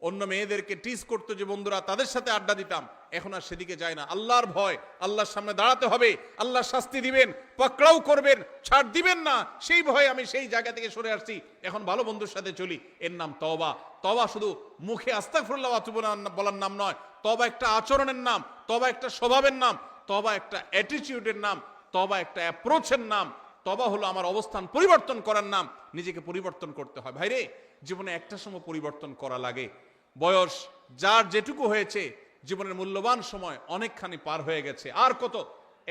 অন্য মেয়েদেরকে টিজ করতো যে বন্ধুরা, তাদের সাথে আড্ডা দিতাম, এখন আর সেদিকে যাই না। আল্লাহর ভয়, আল্লাহর সামনে দাঁড়াতে হবে, আল্লাহ শাস্তি দিবেন, পাকড়াও করবেন, ছাড় দিবেন না, সেই ভয়ে আমি সেই জায়গা থেকে সরে আসছি, এখন ভালো বন্ধুর সাথে চলি। এর নাম তওবা। তওবা শুধু মুখে আস্তাগফিরুল্লাহ ওয়া আতুবু ইলাইহি বলার নাম নয়, তওবা একটা আচরণের নাম, তওবা একটা স্বভাবের নাম, তওবা একটা অ্যাটিটিউডের নাম, তওবা একটা অ্যাপ্রোচের নাম। তওবা হলো আমার অবস্থান পরিবর্তন করার নাম। নিজেকে পরিবর্তন করতে হয় ভাইরে। জীবনে একটা সময় পরিবর্তন করা লাগে। বয়স যার যেটুকু হয়েছে, জীবনের মূল্যবান সময় অনেকখানি পার হয়ে গেছে, আর কত?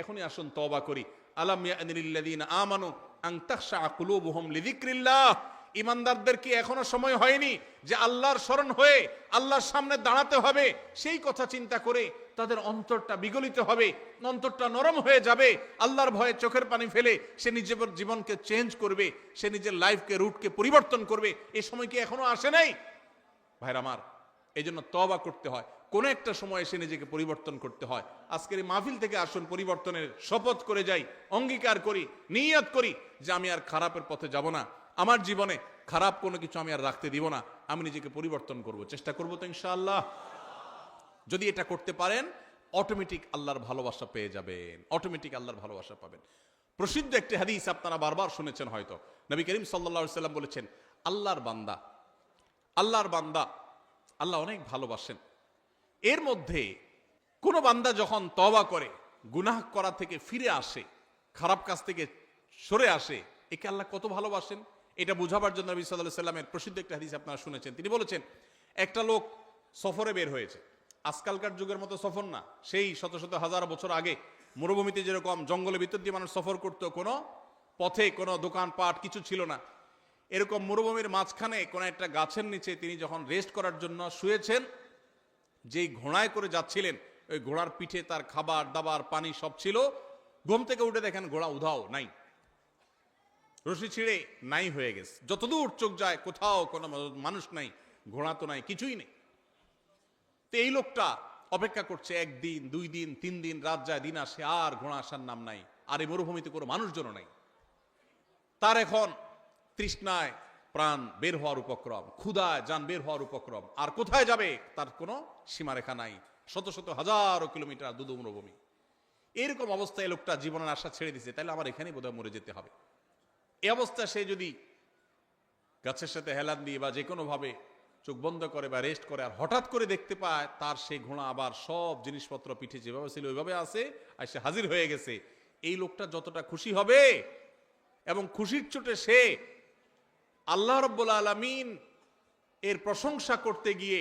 এখনই আসুন তওবা করি। আলাম ইয়ানিল্লাযীনা আমানু আন তাখশা কুলুবুহুম লিযিকরিল্লাহ। ইমানদারদের কি এখনো সময় হয়নি যে আল্লাহর স্মরণ হয়ে আল্লাহর সামনে দাঁড়াতে হবে? সেই কথা চিন্তা করে তাদের অন্তরটা বিগলিত হবে, অন্তরটা নরম হয়ে যাবে। আল্লাহর ভয়ে চোখের পানি ফেলে সে নিজের জীবনকে চেঞ্জ করবে, সে নিজের লাইফকে, রুটকে পরিবর্তন করবে। এই সময় কি এখনো আসে নাই ভাইরা আমার? এই জন্য তওবা করতে হয়, কোন একটা সময় এসে নিজেকে পরিবর্তন করতে হয়। আজকের এই মাহফিল থেকে আসুন পরিবর্তনের শপথ করে যাই, অঙ্গীকার করি, নিয়ত করি যে আমি আর খারাপের পথে যাব না, আমার জীবনে খারাপ কোনো কিছু আমি আর রাখতে দিব না, আমি নিজেকে পরিবর্তন করব, চেষ্টা করব তো ইনশাআল্লাহ। যদি এটা করতে পারেন, অটোমেটিক আল্লাহর ভালোবাসা পেয়ে যাবেন, অটোমেটিক আল্লাহর ভালোবাসা পাবেন। প্রসিদ্ধ একটি হাদিস আপনারা বারবার শুনেছেন হয়তো। নবী করিম সাল্লাল্লাহু আলাইহি সাল্লাম বলেছেন, আল্লাহর বান্দা, আল্লাহর বান্দা আল্লাহ অনেক ভালোবাসেন। এর মধ্যে কোন বান্দা যখন তওবা করে, গুনাহ করা থেকে ফিরে আসে, খারাপ কাজ থেকে সরে আসে, একে আল্লাহ কত ভালোবাসেন এটা বোঝাবার জন্য নবী সাল্লাল্লাহু আলাইহি সাল্লামের প্রসিদ্ধ একটা হাদিস আপনারা শুনেছেন। তিনি বলেছেন, একটা লোক সফরে বের হয়েছে। আজকালকার যুগের মতো সফর না, সেই শত শত হাজার বছর আগে মরুভূমিতে যেরকম জঙ্গলের ভিতর দিয়ে মানুষ সফর করতো, কোনো পথে কোনো দোকানপাট কিছু ছিল না, এরকম মরুভূমির মাঝখানে কোনো একটা গাছের নিচে তিনি যখন রেস্ট করার জন্য শুয়েছেন, যেই ঘোড়ায় করে যাচ্ছিলেন, ওই ঘোড়ার পিঠে তার খাবার দাবার পানি সব ছিল। ঘুম থেকে উঠে দেখেন ঘোড়া উধাও, নাই, রশি ছিঁড়ে নাই হয়ে গেছে। যতদূর চোখ যায় কোথাও কোনো মানুষ নাই, ঘোড়া তো নাই, কিছুই নেই। তো এই লোকটা অপেক্ষা করছে, একদিন, 2 দিন, 3 দিন, রাত যায়, দিন আসে, আর ঘোড়া আসার নাম নাই। আর এই মরুভূমিতে কোনো মানুষজন নাই। তার এখন তৃষ্ণায় প্রাণ বের হওয়ার উপক্রম, ক্ষুধায় যান বের হওয়ার উপক্রম। আর কোথায় যাবে তার কোনো সীমারেখা নাই, শত শত হাজারো কিলোমিটার দুদু মরুভূমি। এরকম অবস্থায় লোকটা জীবনের আশা ছেড়ে দিছে, তাহলে আমার এখানেই বোধহয় মরে যেতে হবে। এই অবস্থা সে যদি গাছের সাথে হেলান দিয়ে বা যে কোনো ভাবে চোখ বন্ধ করে বা রেস্ট করে, আর হঠাৎ করে দেখতে পায় তার সেই ঘোড়া আবার সব জিনিসপত্র পিঠে যেভাবে ছিল ওইভাবে আছে, আর সে হাজির হয়ে গেছে, এই লোকটা যতটা খুশি হবে, এবং খুশির চোটে সে আল্লাহ রাব্বুল আলামিন এর প্রশংসা করতে গিয়ে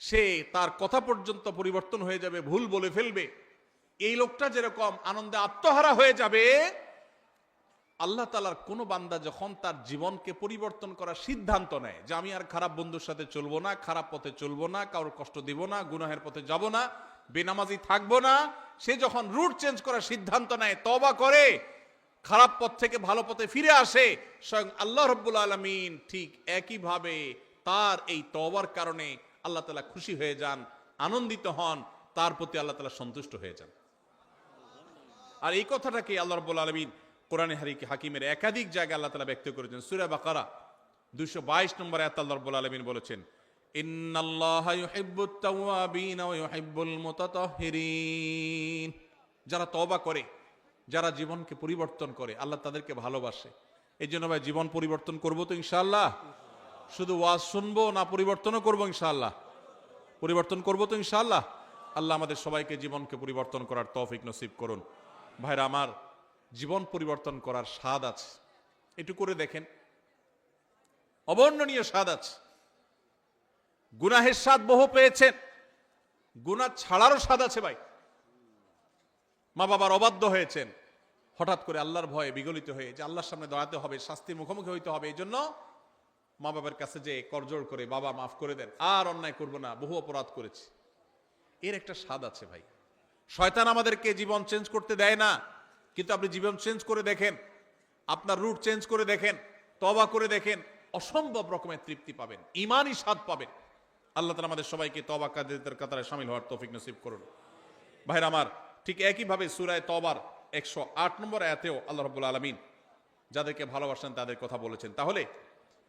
সে তার কথা পর্যন্ত পরিবর্তন হয়ে যাবে, ভুল বলে ফেলবে। এই লোকটা যেরকম আনন্দে আত্মহারা হয়ে যাবে, আল্লাহ তাআলার কোন বান্দা যখন তার জীবনকে পরিবর্তন করার সিদ্ধান্ত নেয় যে আমি আর খারাপ বন্ধুর সাথে চলবো না, খারাপ পথে চলবো না, কারোর কষ্ট দিব না, গুনাহের পথে যাব না, বেনামাজি থাকবো না, সে যখন রুট চেঞ্জ করার সিদ্ধান্ত নেয়, তওবা করে, খারাপ পথ থেকে ভালো পথে ফিরে আসে, স্বয়ং আল্লাহ রাব্বুল আলামিন ঠিক একইভাবে তার এই তওবার কারণে আল্লাহ তাআলা খুশি হয়ে যান, আনন্দিত হন, তার প্রতি আল্লাহ তাআলা সন্তুষ্ট হয়ে যান। আর এই কথাটাকে আল্লাহ রাব্বুল আলামিন কোরআনে হাকিমের একাধিক জায়গায় আল্লাহ তাআলা ব্যক্ত করেছেন। সূরা বাকারা 222 নম্বর আয়াতে আল্লাহ রাব্বুল আলামিন বলেছেন, ইন্নাল্লাহা ইউহিব্বুত তাওয়াবিন ওয়া ইউহিব্বুল মুতাতাহহিরিন। যারা তওবা করে, যারা জীবনকে পরিবর্তন করে, আল্লাহ তাদেরকে ভালোবাসে। এই জন্য ভাই জীবন পরিবর্তন করবো তো ইনশাআল্লাহ। শুধু ওয়াজ শুনবো না, পরিবর্তনও করবো ইনশাআল্লাহ। পরিবর্তন করবো তো ইনশাআল্লাহ। আল্লাহ আমাদের সবাইকে জীবনকে পরিবর্তন করার তৌফিক নসিব করুন। ভাইরা আমার, জীবন পরিবর্তন করার স্বাদ আছে, একটু করে দেখেন, অবর্ণনীয় স্বাদ আছে। গুনাহের স্বাদ বহু পেয়েছেন, গুনাহ ছাড়ারও স্বাদ আছে ভাই। মা বাবার অবাধ্য হয়েছেন, হঠাৎ করে আল্লাহর ভয়ে বিগলিত হয়ে যে আল্লাহর সামনে দাঁড়াতে হবে, শাস্তির মুখোমুখি হইতে হবে, এই জন্য মা বাবার কাছে যে করজোড় করে, বাবা মাফ করে দেন, আর অন্যায় করবো না, বহু অপরাধ করেছি, এর একটা স্বাদ আছে ভাই। শয়তান আমাদেরকে জীবন চেঞ্জ করতে দেয় না, কিন্তু আপনি জীবন চেঞ্জ করে দেখেন। আপনার রুট চেঞ্জ করে দেখেন, তওবা করে দেখেন, অসম্ভব রকমের তৃপ্তি পাবেন, ঈমানি স্বাদ পাবেন। আল্লাহ তাআলা আমাদের সবাইকে তওবাকারীদের কাতারে শামিল হওয়ার তৌফিক নসিব করুন। ভাইরা আমার, ঠিক একইভাবে সূরা তওবার 108 নম্বর আয়াতেও আল্লাহ রাব্বুল আলামিন যাদেরকে ভালোবাসেন তাদের কথা বলেছেন। তাহলে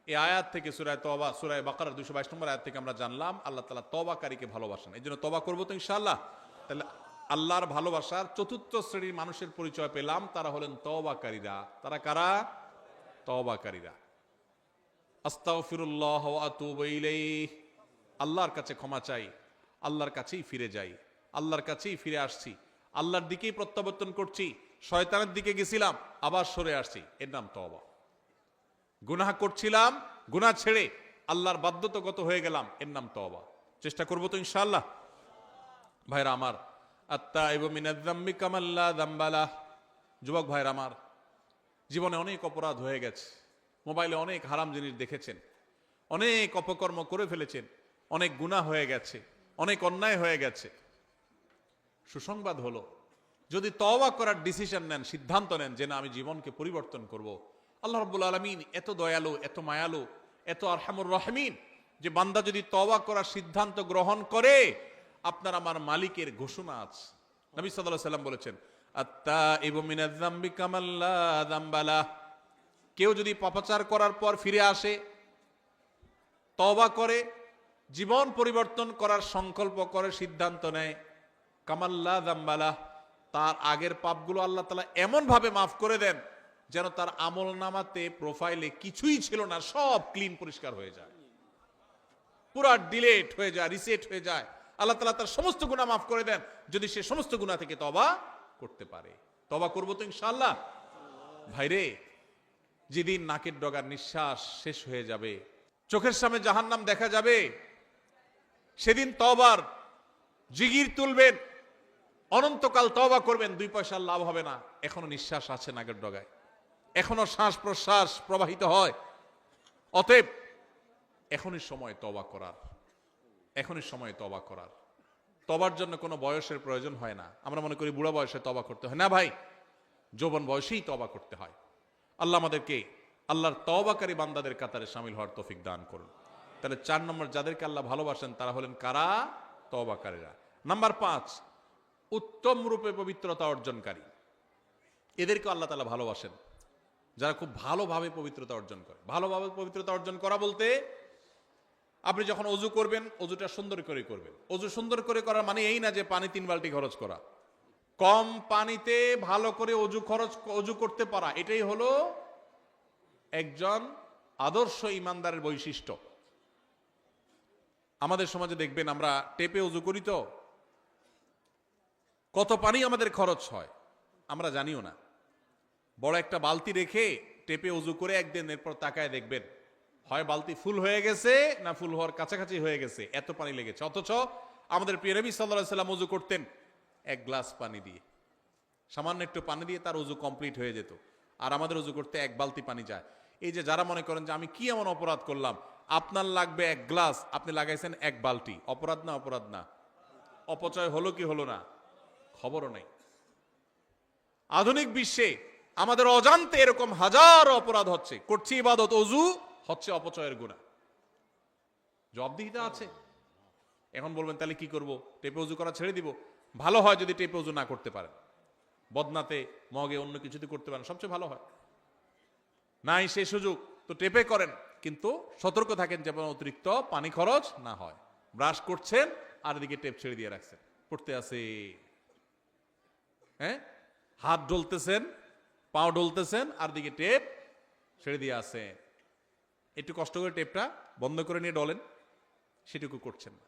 এই আয়াত থেকে সূরা তওবা, সূরা বাকারার 222 নম্বর আয়াত থেকে আমরা জানলাম আল্লাহ তাআলা তওবাকারীকে ভালোবাসেন। এই জন্য তওবা করবো তো ইনশাআল্লাহ। তাহলে আল্লাহর ভালোবাসার চতুর্থ শ্রেণীর মানুষের পরিচয় পেলাম, তারা হলেন তওবাকারীরা। তারা কারা? তওবাকারীরা। আস্তাগফিরুল্লাহ ওয়া আতুবু ইলাইহি, আল্লাহর কাছে ক্ষমা চাই, আল্লাহর কাছেই ফিরে যাই, আল্লাহর কাছেই ফিরে আসছি, আল্লাহর দিকেই প্রত্যাবর্তন করছি, শয়তানের দিকে গেছিলাম আবার সরে আসছি, এর নাম তওবা। গুনাহ করছিলাম, গুনাহ ছেড়ে আল্লাহর বাধ্যতাগত হয়ে গেলাম, এর নাম তওবা। চেষ্টা করবো তো ইনশাআল্লাহ। ভাইরা আমার, আত্তাইবু মিনাজ যামবি কামান লা যামবা লাহ। যুবক ভাইরা আমার, জীবনে অনেক অপরাধ হয়ে গেছে, মোবাইলে অনেক হারাম জিনিস দেখেছেন, অনেক অপকর্ম করে ফেলেছেন, অনেক গুনাহ হয়ে গেছে, অনেক অন্যায় হয়ে গেছে। সুসংবাদ হলো, যদি তওবা করার ডিসিশন নেন, সিদ্ধান্ত নেন যে না আমি জীবনকে পরিবর্তন করব, আল্লাহ রাব্বুল আলামিন এত দয়ালু, এত মায়ালু, এত আরহামুর রাহিমিন যে বান্দা যদি তওবা করার সিদ্ধান্ত গ্রহণ করে, আপনার আমার মালিকের ঘোষণা আছে। নবী সাল্লাল্লাহু আলাইহি ওয়াসাল্লাম বলেছেন, আত্তাইবু মিনাজ যামবি কামান লা যামবা লাহ। কেউ যদি পাপাচার করার পর ফিরে আসে, তওবা করে, জীবন পরিবর্তন করার সংকল্প করে, সিদ্ধান্ত নেয়, কামান লা যামবা লাহ, তার আগের পাপগুলো আল্লাহ তাআলা এমন ভাবে মাফ করে দেন যেন তার আমল নামাতে, প্রোফাইলে কিছুই ছিল না, সব ক্লিন, পরিষ্কার হয়ে যায়, পুরা ডিলেট হয়ে যায়, রিসেট হয়ে যায়। আল্লাহ তাআলা তার সমস্ত গুনাহ মাফ করে দেন যদি সে সমস্ত গুনাহ থেকে তওবা করতে পারে। তওবা করবো তো ইনশাআল্লাহ। ভাইরে, যেদিন নাকের ডগার নিঃশ্বাস শেষ হয়ে যাবে, চোখের সামনে জাহান্নাম দেখা যাবে, সেদিন তওবার জিগির তুলবেন, অনন্তকাল তওবা করবেন, 2 পয়সার লাভ হবে না। এখনো নিঃশ্বাস আছে নাকের ডগায়, এখনো শ্বাস প্রশ্বাস প্রবাহিত হয়। অতএব এখনই সময় তওবা করার, এখনই সময় তওবা করার। তওবার জন্য কোনো বয়সের প্রয়োজন হয় না। আমরা মনে করি বুড়া বয়সে তওবা করতে হয়, না ভাই, যৌবন বয়সেই তওবা করতে হয়। আল্লাহ আমাদেরকে আল্লাহর তওবাকারী বান্দাদের কাতারে শামিল হওয়ার তৌফিক দান করুন। তাহলে 4 নম্বর, যাদেরকে আল্লাহ ভালোবাসেন তারা হলেন কারা? তওবাকারীরা। নাম্বার 5, উত্তম রূপে পবিত্রতা অর্জনকারী। এদেরকে আল্লাহ তাআলা ভালোবাসেন, যারা খুব ভালোভাবে পবিত্রতা অর্জন করে। ভালোভাবে পবিত্রতা অর্জন করা বলতে, আপনি যখন অজু করবেন, অজুটা সুন্দর করে করবেন। অজু সুন্দর করে করার মানে এই না যে পানি 3 বালতি খরচ করা। কম পানিতে ভালো করে অজু করতে পারা, এটাই হলো একজন আদর্শ ইমানদারের বৈশিষ্ট্য। আমাদের সমাজে দেখবেন আমরা টেপে অজু করি, তো কত পানি আমাদের খরচ হয় আমরা জানিও না। বড় একটা বালতি রেখে টেপে অজু করে একদিন, এরপর তাকায় দেখবেন হয় বালতি ফুল হয়ে গেছে না ফুল হওয়ার কাছাকাছি হয়ে গেছে, এত পানি লেগেছে। অথচ আমাদের প্রিয় নবী সাল্লাল্লাহু আলাইহি ওয়াসাল্লাম অজু করতেন 1 গ্লাস পানি দিয়ে, সামান্য একটু পানি দিয়ে তার অজু কমপ্লিট হয়ে যেত। আর আমাদের অজু করতে 1 বালতি পানি যায়। এই যে যারা মনে করেন যে আমি কি এমন অপরাধ করলাম, আপনার লাগবে 1 গ্লাস, আপনি লাগাইছেন 1 বালতি, অপরাধ না? অপরাধ না? অপচয় হলো কি হলো না? খবরও নেই। আধুনিক বিশ্বে আমাদের অজান্তে এরকম হাজারো অপরাধ হচ্ছে, করছি ইবাদত, অজু হচ্ছে অপচয়ের গুনাহ। জবাবদিহিতা আছে। এখন বলবেন তাহলে কি করব? টেপে অজু করা ছেড়ে দিব? ভালো হয় যদি টেপে অজু না করতে পারেন, বদনাতে, মগে, অন্য কিছুতে করতে পারেন, সবচেয়ে ভালো হয়। নাই সেই সুযোগ তো টেপে করেন, কিন্তু সতর্ক থাকেন যেন অতিরিক্ত পানি খরচ না হয়। ব্রাশ করছেন আর এদিকে টেপ ছেড়ে দিয়ে রাখছেন, পড়তে আছে, হ্যাঁ, হাত ডলতেছেন, পাও ডলতেছেন, আর দিকে টেপ ছেড়ে দিয়ে আসেন। একটু কষ্ট করে টেপটা বন্ধ করে নিয়ে ডলেন, সেটুকু করছেন না।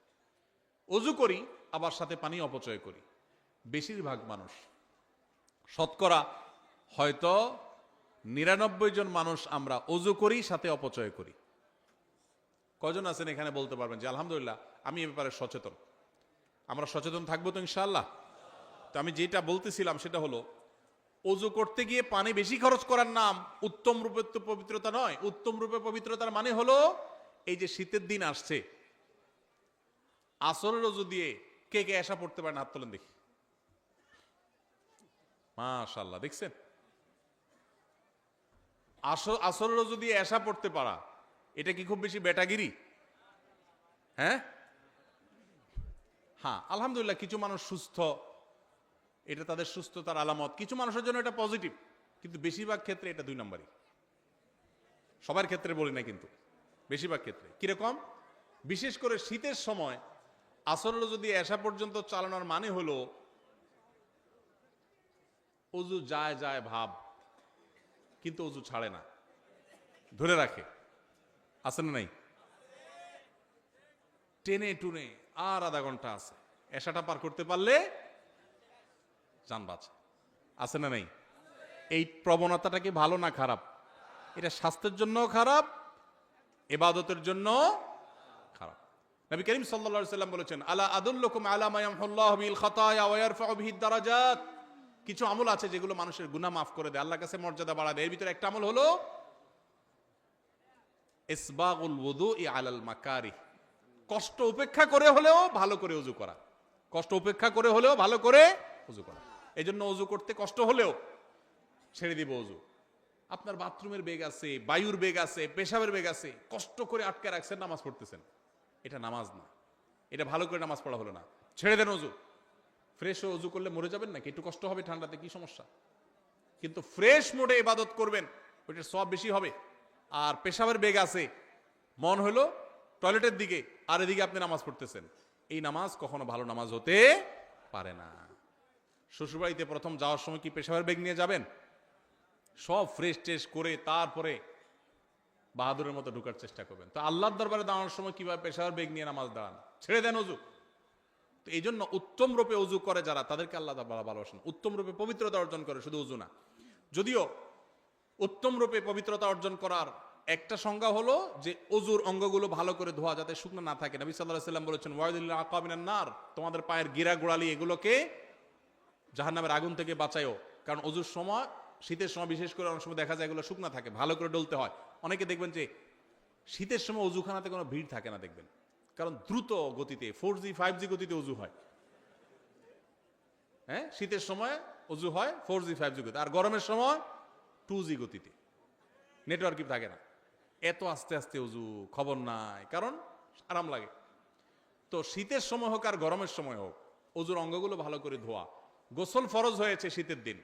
অজু করি আবার সাথে পানি অপচয় করি। বেশিরভাগ মানুষ, শতকরা হয়তো 99 জন মানুষ আমরা অজু করি সাথে অপচয় করি। কজন আছেন এখানে বলতে পারবেন যে আলহামদুলিল্লাহ আমি এ ব্যাপারে সচেতন? আমরা সচেতন থাকবো তো ইনশাআল্লাহ। তো আমি যেটা বলতেছিলাম সেটা হলো, অজু করতে গিয়ে পানি বেশি খরচ করার নাম উত্তম রূপে তো পবিত্রতা নয়। উত্তম রূপে পবিত্রতার মানে হলো, এই যে শীতের দিন আসছে, আসরের অজু দিয়ে কে কে এসা পড়তে পারেন? হাত তোলেন দেখি। মাশাআল্লাহ, দেখছেন? আসরেরও যদি এশা পড়তে পারা, এটা কি খুব বেশি বেটাগিরি? হ্যাঁ হ্যাঁ, আলহামদুলিল্লাহ কিছু মানুষ সুস্থ, এটা তাদের সুস্থতার আলামত, কিছু মানুষের জন্য এটা পজিটিভ, কিন্তু বেশিরভাগ ক্ষেত্রে এটা 2 নম্বরই। সবার ক্ষেত্রে বলি না, কিন্তু বেশিরভাগ ক্ষেত্রে কিরকম, বিশেষ করে শীতের সময় আসরেরও যদি এশা পর্যন্ত চালানোর মানে হলো অজু যায় যায় ভাব, কিন্তু অজু ছাড়ে না, ধরে রাখে, আছে না নাই? টেনে টুনে আর আধা ঘন্টা আছে, এশাটা পার করতে পারলে জান বাঁচে, আছে না নাই? এই প্রবণতাটা কি ভালো না খারাপ? এটা স্বাস্থ্যের জন্য খারাপ, ইবাদতের জন্য খারাপ। নবী করিম সাল্লাল্লাহু আলাইহি সাল্লাম বলেছেন, আলা আদুল্লুকুম আলা মা ইয়ামহুল্লাহু বিল খাতায়া ওয়া ইয়ারফাউ বিহি দারাজাত। কিছু আমল আছে যেগুলো মানুষের গুনাহ মাফ করে দেয়, আল্লাহর কাছে মর্যাদা বাড়ায় দেয়। এর ভিতরে একটা আমল হলো ইসবাগুল ওযুই আলাল মাকারিহ, কষ্ট উপেক্ষা করে হলেও ভালো করে ওযু করা, কষ্ট উপেক্ষা করে হলেও ভালো করে ওযু করা। এজন্য ওযু করতে কষ্ট হলেও ছেড়ে দিব ওযু। আপনার বাথরুমের বেগ আছে, বায়ুর বেগ আছে, পেশাবের বেগ আছে, কষ্ট করে আটকে রাখছেন, নামাজ পড়তেছেন, এটা নামাজ না, এটা ভালো করে নামাজ পড়া হলো না, ছেড়ে দেন ওযু। ফ্রেশ ওযু করলে মরে যাবেন নাকি? একটু কষ্ট হবে ঠান্ডাতে, কি সমস্যা? কিন্তু ফ্রেশ মোডে ইবাদত করবেন, ওইটার সওয়াব বেশি হবে। আর পেশাবের বেগ আছে, মন হলো টয়লেটের দিকে, আর এদিকে আপনি নামাজ পড়তেছেন, এই নামাজ কখনো ভালো নামাজ হতে পারে না। শ্বশুরবাড়িতে প্রথম যাওয়ার সময় কি পেশাবের বেগ নিয়ে যাবেন? সব ফ্রেশ ট্রেশ করে তারপরে বাহাদুরের মতো ঢুকার চেষ্টা করবেন। তো আল্লাহর দরবারে দাঁড়ানোর সময় কিভাবে পেশাবের বেগ নিয়ে নামাজ দাঁড়ান? ছেড়ে দেন ওযু। তো এই জন্য উত্তম রূপে ওযু করে যারা, তাদেরকে আল্লাহ তাআলা ভালোবাসেন। উত্তম রূপে পবিত্রতা অর্জন করে, শুধু ওযু না। যদিও উত্তম রূপে পবিত্রতা অর্জন করার একটা সংজ্ঞা হলো যে ওযুর অঙ্গগুলো ভালো করে ধোয়া, যাতে শুকনো না থাকে। নবী সাল্লাল্লাহু আলাইহি সাল্লাম বলেছেন, ওয়াইদুল আকাবিনান নার, তোমাদের পায়ের গিরা গোড়ালি এগুলোকে জাহান্নামের আগুন থেকে বাঁচায়ও। কারণ ওযুর সময়, শীতের সময় বিশেষ করে অনেক সময় দেখা যায় এগুলো শুকনা থাকে, ভালো করে ডলতে হয়। অনেকে দেখবেন যে শীতের সময় ওযুখানাতে কোনো ভিড় থাকে না, দেখবেন, কারণ দ্রুত গতিতে 4G 5G গতিতে ওযু হয়। হ্যাঁ, শীতের সময় ওযু হয় 4G 5G গতিতে, আর গরমের সময় 2G গতিতে, নেটওয়ার্কই থাকে না। এত আস্তে আস্তে ওযু, খবর নাই, কারণ আরাম লাগে। তো শীতের সময় হোক আর গরমের সময় হোক, ওযুর অঙ্গগুলো ভালো করে ধোয়া। গোসল ফরজ হয়েছে শীতের দিন,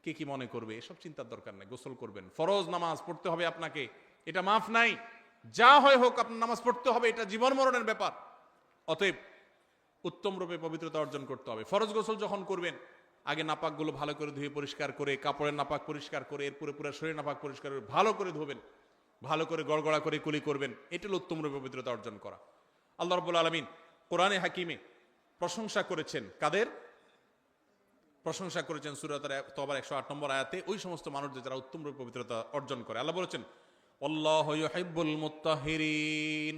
কে কি মনে করবে এসব চিন্তার দরকার নাই, গোসল করবেন। ফরজ নামাজ পড়তে হবে আপনাকে, এটা মাফ নাই। যা হয় হোক আপনার নামাজ পড়তে হবে, এটা জীবন মরণের ব্যাপার। অতএব উত্তম রূপে পবিত্রতা অর্জন করতে হবে। ফরজ গোসল যখন করবেন, আগে নাপাকগুলো ভালো করে ধুয়ে পরিষ্কার করে, কাপড়ের নাপাক পরিষ্কার করে, এরপরে পুরো শরীর নাপাক পরিষ্কার করে ভালো করে ধোবেন, ভালো করে গড়গড়া করে কুলি করবেন। এটা হলো উত্তম রূপে পবিত্রতা অর্জন করা। আল্লাহ রাব্বুল আলামিন কোরআনে হাকিমে প্রশংসা করেছেন কাদের? প্রশংসা করেছেন সূরা তাওবার 108 নম্বর আয়াতে ওই সমস্ত মানুষদের যারা উত্তম রূপে পবিত্রতা অর্জন করে। আল্লাহ বলেছেন, আল্লাহু ইউহিব্বুল মুত্তাহিরিন।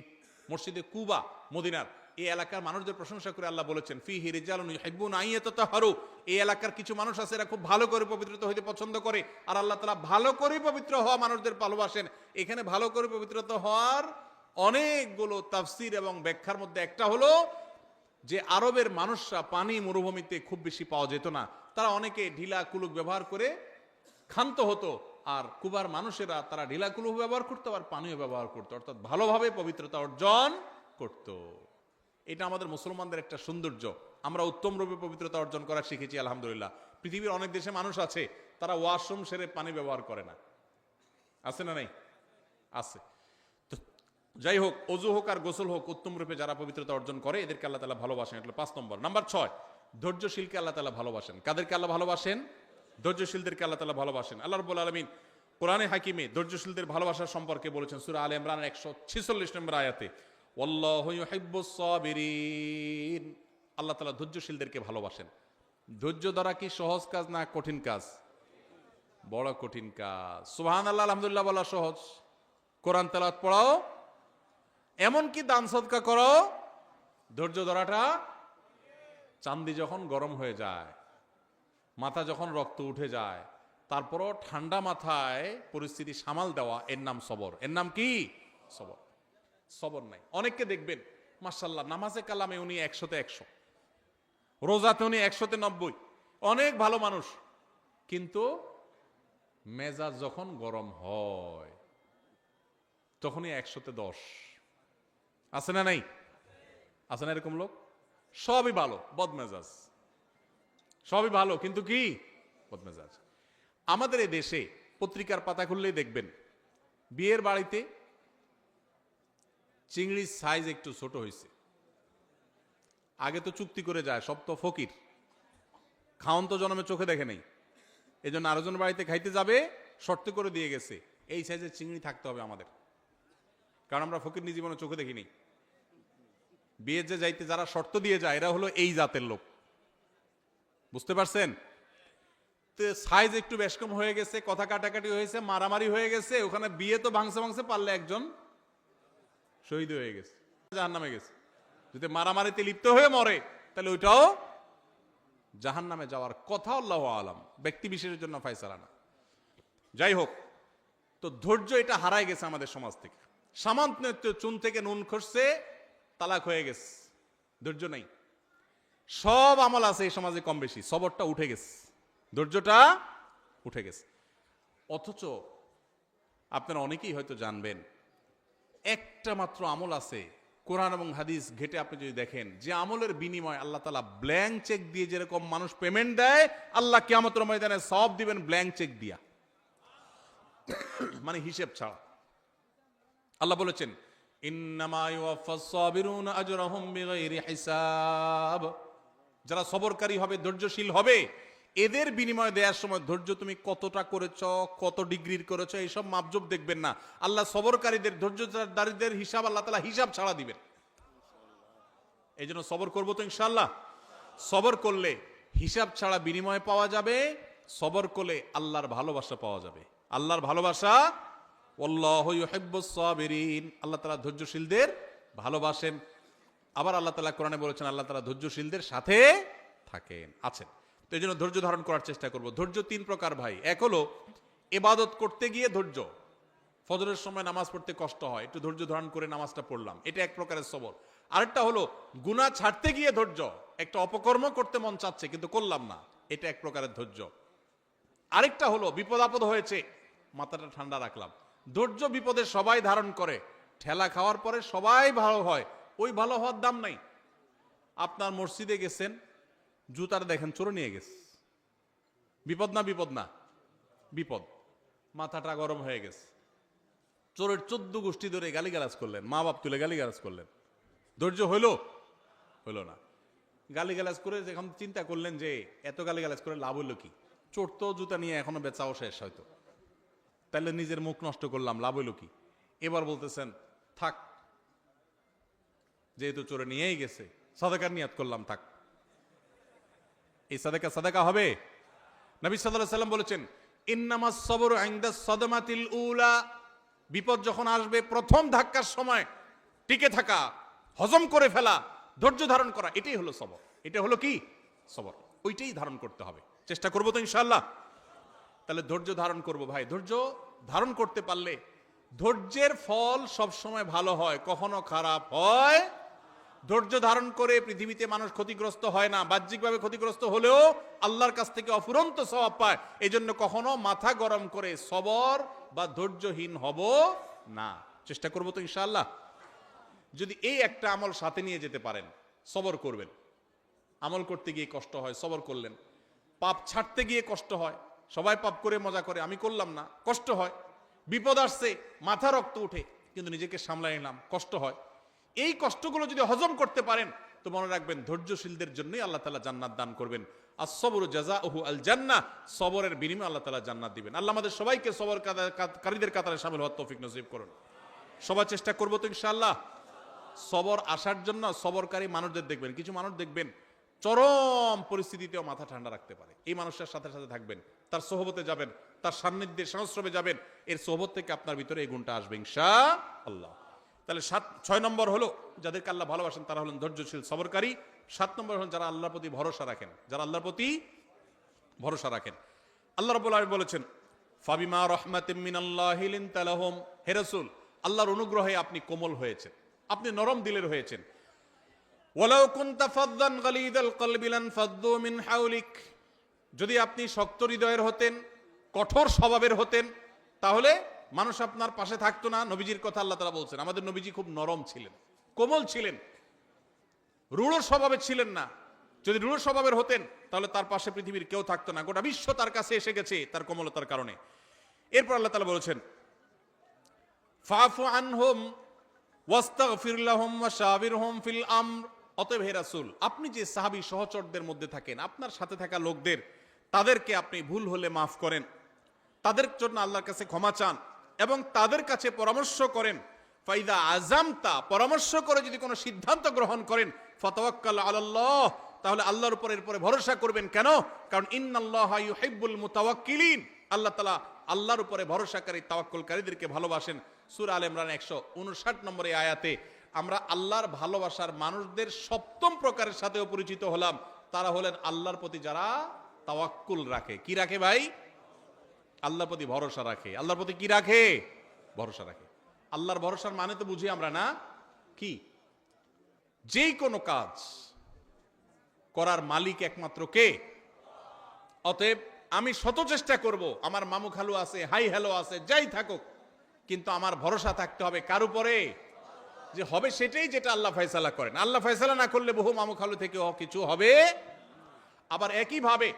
মসজিদে কুবা, মদিনার এই এলাকার মানুষদের প্রশংসা করে আল্লাহ বলেছেন, ফিহি রিজালুন ইউহিব্বুনা আন ইয়াতাতাহারু। এই এলাকার কিছু মানুষ আছে, এরা খুব ভালো করে পবিত্রতা হইতে পছন্দ করে, আর আল্লাহ তাআলা ভালো করে পবিত্র হওয়া মানুষদের ভালোবাসেন। এখানে ভালো করে পবিত্রতা হওয়ার অনেকগুলো তাফসীর এবং ব্যাখ্যার মধ্যে একটা হলো যে আরবের মানুষরা পানি মরুভূমিতে খুব বেশি পাওয়া যেত না, তারা অনেকে ঢিলা কুলুক ব্যবহার করে ক্ষান্ত হতো, আর কুবার মানুষেরা তারা ঢিলা কুলুক ব্যবহার করতো আর পানিও ব্যবহার করতো, অর্থাৎ ভালোভাবে পবিত্রতা অর্জন করত। এটা আমাদের মুসলমানদের একটা সৌন্দর্য, আমরা উত্তম রূপে পবিত্রতা অর্জন করা শিখেছি আলহামদুলিল্লাহ। পৃথিবীর অনেক দেশে মানুষ আছে তারা ওয়াশরুম সেরে পানি ব্যবহার করে না, আছে না নাই? আছে। যাই হোক, ওযু হোক আর গোসল হোক, উত্তম রূপে যারা পবিত্রতা অর্জন করে এদেরকে আল্লাহ তাআলা ভালোবাসেন। এটা 5 নম্বর। নাম্বার 6, ধৈর্যশীলকে আল্লাহ তাআলা ভালোবাসেন। কাদেরকে আল্লাহ ভালোবাসেন? ধৈর্যশীলদেরকে আল্লাহ তাআলা ভালোবাসেন। আল্লাহ রাব্বুল আলামিন কোরআনে হাকিমে ধৈর্যশীলদের ভালোবাসা সম্পর্কে বলেছেন সূরা আলে ইমরানের 146 নম্বর আয়াতে, ওয়াল্লাহু ইউহিব্বুস সাবিরিন। আল্লাহ তাআলা ধৈর্যশীলদেরকে ভালোবাসেন। ধৈর্য ধরা কি সহজ কাজ না কঠিন কাজ? বড় কঠিন কাজ। সুবহানাল্লাহ, আলহামদুলিল্লাহ বলা সহজ, কোরআন তেলাওয়াত পড়াও, এমনকি দান সদকা করো, ধৈর্য ধরাটা, চান্দি যখন গরম হয়ে যায়, মাথা যখন রক্ত উঠে যায়, তারপরও ঠান্ডা মাথায় পরিস্থিতি সামাল দেওয়া, এর নাম সবর। এর নাম কি? সবর। সবর নাই। অনেককে দেখবেন মাশাআল্লাহ নামাজে কালামে উনি 100তে 100, রোজাতে উনি 100তে 90, অনেক ভালো মানুষ, কিন্তু মেজাজ যখন গরম হয় তখনই 100-10 আছে না নাই? আছে না এরকম লোক? সবই ভালো, বদমেজাজ, সবই ভালো, কিন্তু কি বদমেজাজ। আমাদের এই দেশে পত্রিকার পাতা খুললেই দেখবেন বিয়ের বাড়িতে চিংড়ির সাইজ একটু ছোট হয়েছে। আগে তো চুক্তি করে যায়, সব তো ফকির, খাওন তো জন্মে চোখে দেখে নেই, এই জন্য আরেকজন বাড়িতে খাইতে যাবে, শর্ত করে দিয়ে গেছে এই সাইজের চিংড়ি থাকতে হবে আমাদের, কারণ আমরা ফকির নিজ জীবনে চোখে দেখিনি। বিয়ে যে যাইতে যারা শর্ত দিয়ে যায় এরা হলো এই জাতের লোক, বুঝতে পারছেন? তো সাইজ একটু বেশ কম হয়ে গেছে, কথা কাটাকাটি হয়েছে, মারামারি হয়ে গেছে, ওখানে বিয়ে তো ভাঙছে পারলে একজন শহীদ হয়ে গেছে, জাহান্নামে গেছে। যদি মারামারিতে লিপ্ত হয়ে মরে তাহলে ওইটাও জাহান্নামে যাওয়ার কথা, আল্লাহু আলাম, ব্যক্তি বিশেষের জন্য ফায়সালা না। যাই হোক, তো ধৈর্য এটা হারাই গেছে আমাদের সমাজ থেকে। সামান্য চুন থেকে নুন খসছে, তালাক হয়ে গেছে, ধৈর্য নাই। সব আমল আছে এই সমাজে কম বেশি, সবরটা উঠে গেছে, ধৈর্যটা উঠে গেছে। অথচ আপনারা অনেকেই হয়তো জানবেন একটা মাত্র আমল আছে কোরআন এবং হাদিস ঘেটে আপনি যদি দেখেন, যে আমলের বিনিময় আল্লাহ তাআলা ব্ল্যাঙ্ক চেক দিয়ে যেরকম মানুষ পেমেন্ট দেয়, আল্লাহ কিয়ামতের ময়দানে সব দিবেন ব্ল্যাঙ্ক চেক দিয়া, মানে হিসেব ছাড়া। আল্লাহ বলেছেন ইন্নামা ইউওয়াফাস সাবিরুনা আজরাহুম বিগাইরি হিসাব, যারা সবরকারী হবে, ধৈর্যশীল হবে, এদের বিনিময় দেওয়ার সময় ধৈর্য তুমি কতটা করেছো, কত ডিগ্রির করেছো, এইসব মাপজোপ দেখবেন না। আল্লাহ সবরকারীদের, ধৈর্যদারীদের হিসাব আল্লাহ তাআলা হিসাব ছাড়া দিবেন। এই জন্য সবর করবো তো ইনশাআল্লাহ। সবর করলে হিসাব ছাড়া বিনিময় পাওয়া যাবে, সবর করলে আল্লাহর ভালোবাসা পাওয়া যাবে। আল্লাহর ভালোবাসা, ওয়াল্লাহু ইউহিব্বুস সাবিরিন, আল্লাহ তাআলা ধৈর্যশীলদের ভালোবাসেন। আবার আল্লাহ তাআলা কোরআনে বলেছেন আল্লাহ তাআলা ধৈর্যশীলদের সাথে থাকেন, আছেন। তো এই জন্য ধৈর্য ধারণ করার চেষ্টা করব। ধৈর্য 3 প্রকার ভাই। এক হলো ইবাদত করতে গিয়ে ধৈর্য, ফজরের সময় নামাজ পড়তে কষ্ট হয়, একটু ধৈর্য ধারণ করে নামাজটা পড়লাম, এটা এক প্রকারের সবর। আরেকটা হলো গুনাহ ছাড়তে গিয়ে ধৈর্য, একটা অপকর্ম করতে মন চাচ্ছে কিন্তু করলাম না, এটা এক প্রকারের ধৈর্য। আরেকটা হলো বিপদ আপদ হয়েছে, মাথাটা ঠান্ডা রাখলাম। ধৈর্য বিপদে সবাই ধারণ করে, ঠেলা খাওয়ার পরে সবাই ভালো হয়, ওই ভালো হওয়ার দাম নাই। আপনার মসজিদে গেছেন, জুতার দেখেন চোরে নিয়ে গেছে, বিপদ না? বিপদ না? বিপদ। মাথাটা গরম হয়ে গেছে, চোরের 14 গোষ্ঠী ধরে গালিগালাজ করলেন, মা বাপ তুলে গালিগালাজ করলেন, ধৈর্য হইল? হইল না। গালিগালাজ করে যখন চিন্তা করলেন যে এত গালিগালাজ করে লাভ হইল কি, চোর তো জুতা নিয়ে এখনো বেচাও শেষ হয়তো, তাহলে নিজের মুখ নষ্ট করলাম, লাভ হইল কি? এবার বলতেছেন থাক, যেহেতু চোরে নিয়েই গেছে, সাদাকার নিয়াত করলাম, থাক। এই সাদাকা হবে? নবী সাল্লাল্লাহু আলাইহি ওয়াসাল্লাম বলেছেন ইন্নামাস সাবরু ইনদাস সাদমাতিল উলা, বিপদ যখন আসবে প্রথম ধাক্কার সময় টিকে থাকা, হজম করে ফেলা, ধৈর্য ধারণ করা, এটাই হলো সবর। এটা হলো কি? সবর। ওইটাই ধারণ করতে হবে, চেষ্টা করবো তো ইনশাআল্লাহ। তাহলে ধৈর্য ধারণ করব ভাই। ধৈর্য ধারণ করতে পারলে ধৈর্যের ফল সব সময় ভালো হয়, কখনো খারাপ হয়। ধৈর্য ধারণ করে পৃথিবীতে মানুষ ক্ষতিগ্রস্ত হয় না, বাহ্যিকভাবে ক্ষতিগ্রস্ত হলেও আল্লাহর কাছ থেকে অফুরন্ত সওয়াব পায়। এই জন্য কখনো মাথা গরম করে সবর বা ধৈর্যহীন হব না, চেষ্টা করবো তো ইনশাআল্লাহ। যদি এই একটা আমল সাথে নিয়ে যেতে পারেন, সবর করবেন। আমল করতে গিয়ে কষ্ট হয়, সবর করলেন। পাপ ছাড়তে গিয়ে কষ্ট হয়, সবাই পাপ করে মজা করে, আমি করলাম না, কষ্ট হয়। বিপদ আসছে, মাথা রক্ত উঠে, কিন্তু নিজেকে সামলাই নিলাম, কষ্ট হয়। এই কষ্টগুলো যদি হজম করতে পারেন তো মনে রাখবেন ধৈর্যশীলদের জন্যই আল্লাহ তাআলা জান্নাত দান করবেন। আস-সাবরু জাযাউহু আল জান্নাহ, সবরের বিনিময়ে আল্লাহ তাআলা জান্নাত দিবেন। আল্লাহ আমাদের সবাইকে সবরকারীদের কাতারে শামিল হওয়ার তৌফিক নসিব করুন। সবাই চেষ্টা করবো তো ইনশাআল্লাহ। সবর আসার জন্য সবরকারী মানুষদের দেখবেন, কিছু মানুষ দেখবেন চরম পরিস্থিতিতেও মাথা ঠান্ডা রাখতে পারে, এই মানুষটার সাথে সাথে থাকবেন, তার সোহবতে যাবেন, তার সান্নিধ্যে সংস্রবে যাবেন, এর সোহবত থেকে আপনার ভিতরে এই গুণটা আসবে ইনশাআল্লাহ। তাহলে 6 নম্বর হলো যাদেরকে আল্লাহ ভালোবাসেন তারা হলেন ধৈর্যশীল সবরকারী। 7 নম্বর হলেন যারা আল্লাহর প্রতি ভরসা রাখেন, যারা আল্লাহর প্রতি ভরসা রাখেন। আল্লাহ রাব্বুল আলামিন বলেছেন ফাবিমা রাহমাতিম মিনাল্লাহি লিনতা লাহুম, হে রাসূল আল্লাহর অনুগ্রহে আপনি কোমল হয়েছেন, আপনি নরম দিলের হয়েছেন। ওয়ালাউ কুনতা ফাদদান গালিদাল কলবি লানফাদ্দু মিন হাওলিক, যদি আপনি শক্ত হৃদয়ের হতেন কঠোর স্বভাবের হতেন, তাহলে মানুষ আপনার পাশে থাকতো না। নবীজির কথা আল্লাহ তাআলা বলছেন, আমাদের নবীজি খুব নরম ছিলেন, কোমল ছিলেন, রূঢ় স্বভাবের ছিলেন না। যদি রূঢ় স্বভাবের হতেন তাহলে তার পাশে পৃথিবীর কেউ থাকতো না, গোটা বিশ্ব তার কাছে এসে গেছে তার কোমলতার কারণে। এরপর আল্লাহ তাআলা বলেছেন, ফাফু আনহুম ওয়াস্তাগফির লাহুম ওয়াশাবিরহুম ফিল আমর। অতএব হে রাসূল, আপনি যে সাহাবী সহচরদের মধ্যে থাকেন, আপনার সাথে থাকা লোকদের, তাদেরকে আপনি ভুল হলে মাফ করেন, তাদের জন্য আল্লাহর কাছে ক্ষমা চান এবং তাদের কাছে পরামর্শ করেন। ফাইদা আযামতা, পরামর্শ করে যদি কোনো সিদ্ধান্ত গ্রহণ করেন, ফাতাওয়াক্কাল আলাল্লাহ, তাহলে আল্লাহর উপর এরপরে ভরসা করবেন। কেন? কারণ ইন্নাল্লাহা ইউহিব্বুল মুতাওয়াক্কিলিন, আল্লাহ তাআলা আল্লাহর উপরে ভরসাকারী তাওয়াক্কুলকারীদেরকে ভালোবাসেন। সূরা আলে ইমরান 159 নম্বর এই আয়াতে আমরা আল্লাহর ভালোবাসার মানুষদের সপ্তম প্রকারের সাথেও পরিচিত হলাম। তারা হলেন আল্লাহর প্রতি যারা তাওয়াক্কুল রাখে। কি রাখে ভাই? আল্লাহর প্রতি ভরসা রাখে। আল্লাহর প্রতি কি রাখে? ভরসা রাখে। আল্লাহর ভরসার মানে তো বুঝি আমরা না, কি? যে কোনো কাজ করার মালিক একমাত্র কে? অতএব আমি শত চেষ্টা করব, আমার মামু খালু আছে, হাই হ্যালো আছে, যাই থাকুক, কিন্তু আমার ভরসা থাকতে হবে কার উপরে? যে হবে সেটাই যেটা আল্লাহ ফয়সালা করেন। আল্লাহ ফয়সালা না করলে বহু মামু খালু থেকে কিছু হবে। আবার একইভাবে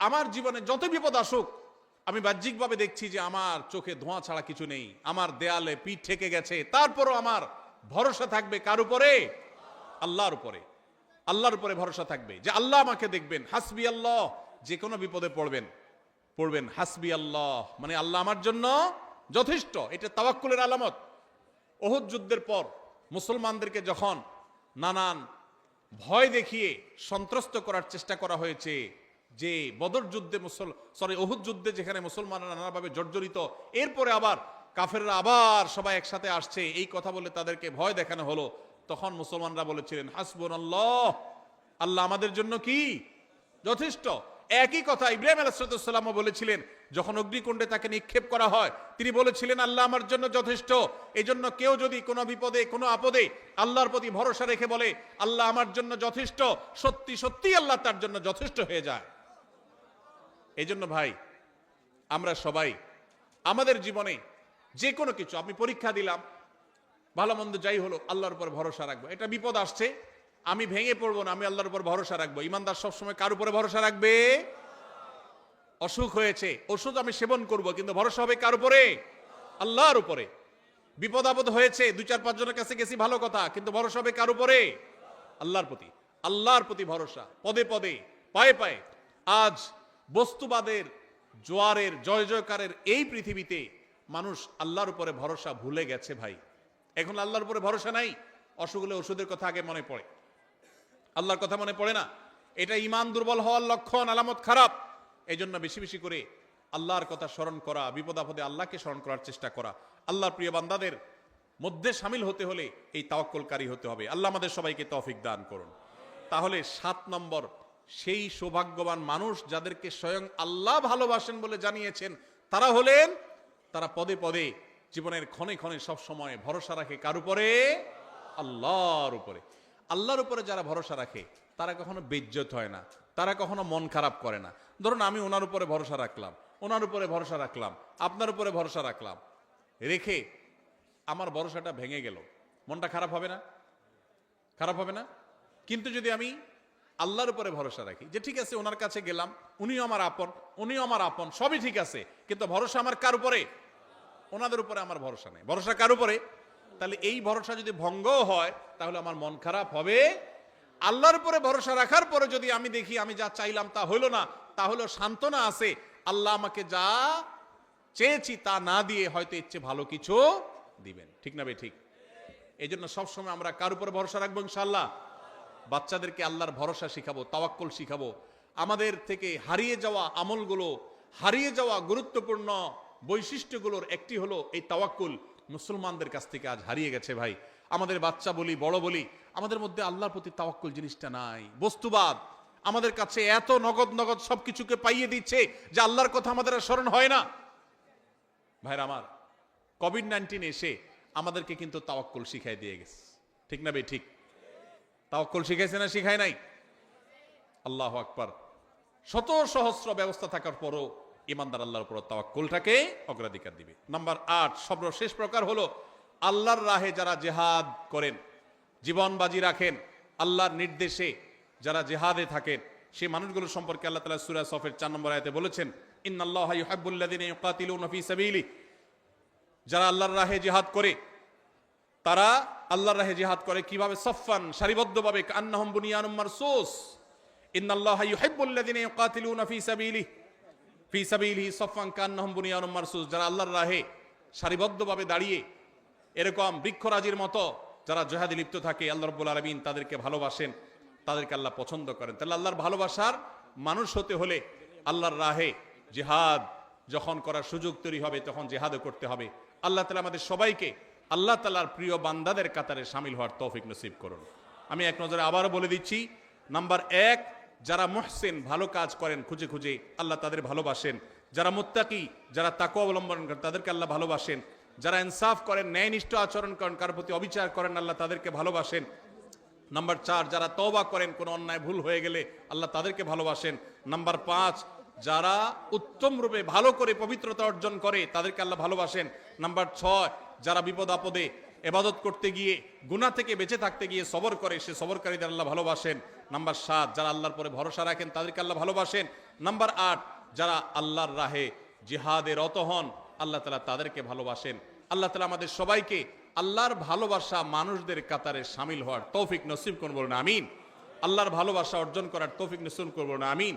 আমার জীবনে যত বিপদ আসুক, আমি বাহ্যিকভাবে দেখছি যে আমার চোখে ধোঁয়া ছাড়া কিছু নেই, আমার দেয়ালে পিঠ ঠেকে গেছে, তারপরও আমার ভরসা থাকবে কার উপরে? আল্লাহর উপরে। আল্লাহর উপরে ভরসা থাকবে যে আল্লাহ আমাকে দেখবেন। হাসবি আল্লাহ, যে কোনো বিপদে পড়বেন হাসবি আল্লাহ, মানে আল্লাহ আমার জন্য যথেষ্ট। এটা তাওয়াক্কুলের আলামত। উহুদ যুদ্ধের পর মুসলমানদেরকে যখন নানান ভয় দেখিয়ে সন্ত্রস্ত করার চেষ্টা করা হয়েছে, যে বদর যুদ্ধে উহুদ যুদ্ধে যেখানে মুসলমানরা নানাভাবে জর্জরিত, এরপরে আবার কাফেররা আবার সবাই একসাথে আসছে, এই কথা বলে তাদেরকে ভয় দেখানো হলো, তখন মুসলমানরা বলেছিলেন হাসবুনাল্লাহ, আল্লাহ আমাদের জন্য কি যথেষ্ট। একই কথা ইব্রাহিম আলাইহিস সালামও বলেছিলেন, যখন অগ্নিকুণ্ডে তাকে নিক্ষেপ করা হয়, তিনি বলেছিলেন আল্লাহ আমার জন্য যথেষ্ট। এই জন্য কেউ যদি কোনো বিপদে কোনো আপদে আল্লাহর প্রতি ভরসা রেখে বলে আল্লাহ আমার জন্য যথেষ্ট, সত্যি সত্যি আল্লাহ তার জন্য যথেষ্ট হয়ে যায়। এই জন্য ভাই, আমরা সবাই আমাদের জীবনে যে কোনো কিছু, আপনি পরীক্ষা দিলাম, ভালো মন্দ যাই হলো, আল্লাহর উপর ভরসা রাখবো। এটা বিপদ আসছে, আমি ভেঙে পড়বো না, আমি আল্লাহর উপর ভরসা রাখবো। ইমানদার সবসময় কার উপরে ভরসা রাখবে? অসুখ হয়েছে, ওষুধ আমি সেবন করব, কিন্তু ভরসা হবে কার উপরে? আল্লাহর উপরে। বিপদ আপদ হয়েছে, 2-4-5 জনের কাছে গেছি, ভালো কথা, কিন্তু ভরসা হবে কার উপরে? আল্লাহর প্রতি। আল্লাহর প্রতি ভরসা, পদে পদে, পায়ে পায়ে। আজ বস্তুবাদের জোয়ারের জয় জয়কারের এই পৃথিবীতে মানুষ আল্লাহর উপরে ভরসা ভুলে গেছে ভাই। এখন আল্লাহর উপরে ভরসা নাই, অসুখ হলে ওষুধের কথা আগে মনে পড়ে, আল্লাহর কথা মনে পড়ে না। এটা ঈমান দুর্বল হওয়ার লক্ষণ, আলামত খারাপ। এই জন্য বেশি বেশি করে আল্লাহর কথা স্মরণ করা, বিপদ আপদে আল্লাহকে স্মরণ করার চেষ্টা করা। আল্লাহর প্রিয় বান্দাদের মধ্যে শামিল হতে হলে এই তাওয়াক্কুলকারী হতে হবে। আল্লাহ আমাদের সবাইকে তৌফিক দান করুন। তাহলে 7 নম্বর, সেই সৌভাগ্যবান মানুষ যাদেরকে স্বয়ং আল্লাহ ভালোবাসেন বলে জানিয়েছেন, তারা হলেন, তারা পদে পদে জীবনের ক্ষণে ক্ষণে সব সময় ভরসা রাখে কার উপরে? আল্লাহর উপরে। আল্লাহর উপরে যারা ভরসা রাখে তারা কখনো বেইজ্জত হয় না, তারা কখনো মন খারাপ করে না। ধরুন আমি ওনার উপরে ভরসা রাখলাম, ওনার উপরে ভরসা রাখলাম, আপনার উপরে ভরসা রাখলাম, রেখে আমার ভরসাটা ভেঙে গেল, মনটা খারাপ হবে না? খারাপ হবে না? কিন্তু যদি আমি আল্লাহর উপরে ভরসা রাখি, যে ঠিক আছে ওনার কাছে গেলাম, উনিও আমার আপন, উনিও আমার আপন, সবই ঠিক আছে, কিন্তু ভরসা আমার কার উপরে? ওনাদের উপরে আমার ভরসা নেই, ভরসা কার উপরে? তাহলে এই ভরসা যদি ভঙ্গ হয় তাহলে আমার মন খারাপ হবে। আল্লাহর উপরে ভরসা রাখার পরে যদি আমি দেখি আমি যা চাইলাম তা হইল না, তাহলে সান্ত্বনা আছে, আল্লাহ আমাকে যা চেয়েছি তা না দিয়ে হয়তো এর চেয়ে ভালো কিছু দিবেন। ঠিক না ভাই? ঠিক। এই জন্য সবসময় আমরা কার উপরে ভরসা রাখবো? ইনশাআল্লাহ। বাচ্চাদেরকে আল্লাহর ভরসা শিখাবো, তাওয়াক্কুল শিখাবো। আমাদের থেকে হারিয়ে যাওয়া আমলগুলো, হারিয়ে যাওয়া গুরুত্বপূর্ণ বৈশিষ্ট্যগুলোর একটি হলো এই তাওয়াক্কুল। মুসলমানদের কাছ থেকে আজ হারিয়ে গেছে ভাই। আমাদের বাচ্চা বলি, বড় বলি, আমাদের মধ্যে আল্লাহর প্রতি তাওয়াক্কুল জিনিসটা নাই। বস্তুবাদ আমাদের কাছে এত নগদ নগদ সবকিছুকে পাইয়ে দিচ্ছে যে আল্লাহর কথা আমাদের আর স্মরণ হয় না। ভাইরা আমার, কোভিড-19 এসে আমাদেরকে কিন্তু তাওয়াক্কুল শিখাই দিয়ে গেছে। ঠিক না ভাই? ঠিক। তাওয়াক্কুল শিখাইছে না শিখায় নাই? আল্লাহু আকবার। শত সহস্র ব্যবস্থা থাকার পরও ইমানদার আল্লাহর উপর তাওয়াক্কুলটাকে অগ্রাধিকার দিবে। নাম্বার 8, সর্বশেষ প্রকার হলো আল্লাহর রাহে যারা জিহাদ করেন, জীবন বাজি রাখেন, আল্লাহর নির্দেশে যারা জিহাদে থাকেন, সেই মানুষগুলো সম্পর্কে আল্লাহ তাআলা সূরা সফের 4 নম্বর আয়াতে বলেছেন, ইন্নাল্লাহা ইউহিব্বুল্লাযিনা ইউকাতিলুনা ফী সাবিলি, যারা আল্লাহর রাহে জিহাদ করে, তারা আল্লাহর রাহে জিহাদ করে কিভাবে? সফফান, সারিবদ্ধভাবে, কান্নাহুম বুনিয়ানুম মারসুস। ইন্নাল্লাহা ইউহিব্বুল্লাযিনা ইউকাতিলুনা ফী সাবিলিহি সফফান কান্নাহুম বুনিয়ানুম মারসুস, যারা আল্লাহর রাহে সারিবদ্ধভাবে দাঁড়িয়ে এরকম বৃক্ষরাজির মতো যারা জিহাদে লিপ্ত থাকে, আল্লাহ রাব্বুল আলামিন তাদেরকে ভালোবাসেন, তাদেরকে আল্লাহ পছন্দ করেন। তাহলে আল্লাহর ভালোবাসার মানুষ হতে হলে আল্লাহর রাহে জিহাদ যখন করার সুযোগ তৈরি হবে তখন জিহাদও করতে হবে। আল্লাহ তাআলা আমাদের সবাইকে আল্লাহ তাআলার প্রিয় বান্দাদের কাতারে শামিল হওয়ার তৌফিক নসিব করুন। আমি এক নজরে আবারও বলে দিচ্ছি, নাম্বার 1, যারা মুহসিন, ভালো কাজ করেন খুঁজে খুঁজে, আল্লাহ তাদের ভালোবাসেন। যারা মুত্তাকি, যারা তাকওয়া অবলম্বন করেন, তাদেরকে আল্লাহ ভালোবাসেন। যারা ইনসাফ করেন, ন্যায়নিষ্ঠ আচরণ করেন, কারোর প্রতি অবিচার করেন, আল্লাহ তাদেরকে ভালোবাসেন। নাম্বার 4, যারা তওবা করেন, কোনো অন্যায় ভুল হয়ে গেলে আল্লাহ তাদেরকে ভালোবাসেন। নাম্বার 5, যারা উত্তম রূপে ভালো করে পবিত্রতা অর্জন করে, তাদেরকে আল্লাহ ভালোবাসেন। নাম্বার 6, যারা বিপদ আপদে ইবাদত করতে গিয়ে, গুনাহ থেকে বেঁচে থাকতে গিয়ে সবর করে, সে সবরকারীদের আল্লাহ ভালোবাসেন। নাম্বার 7, যারা আল্লাহর পরে ভরসা রাখেন, তাদেরকে আল্লাহ ভালোবাসেন। নাম্বার 8, যারা আল্লাহর রাহে জিহাদে রত হন, আল্লাহ তাআলা তাদেরকে ভালোবাসেন। আল্লাহ তাআলা আমাদের সবাইকে আল্লাহর ভালোবাসা মানুষদের কাতারে শামিল হওয়ার তৌফিক নসিব করুন, বলুন আমিন। আল্লাহর ভালোবাসা অর্জন করার তৌফিক নসিব করুন, বলুন আমিন।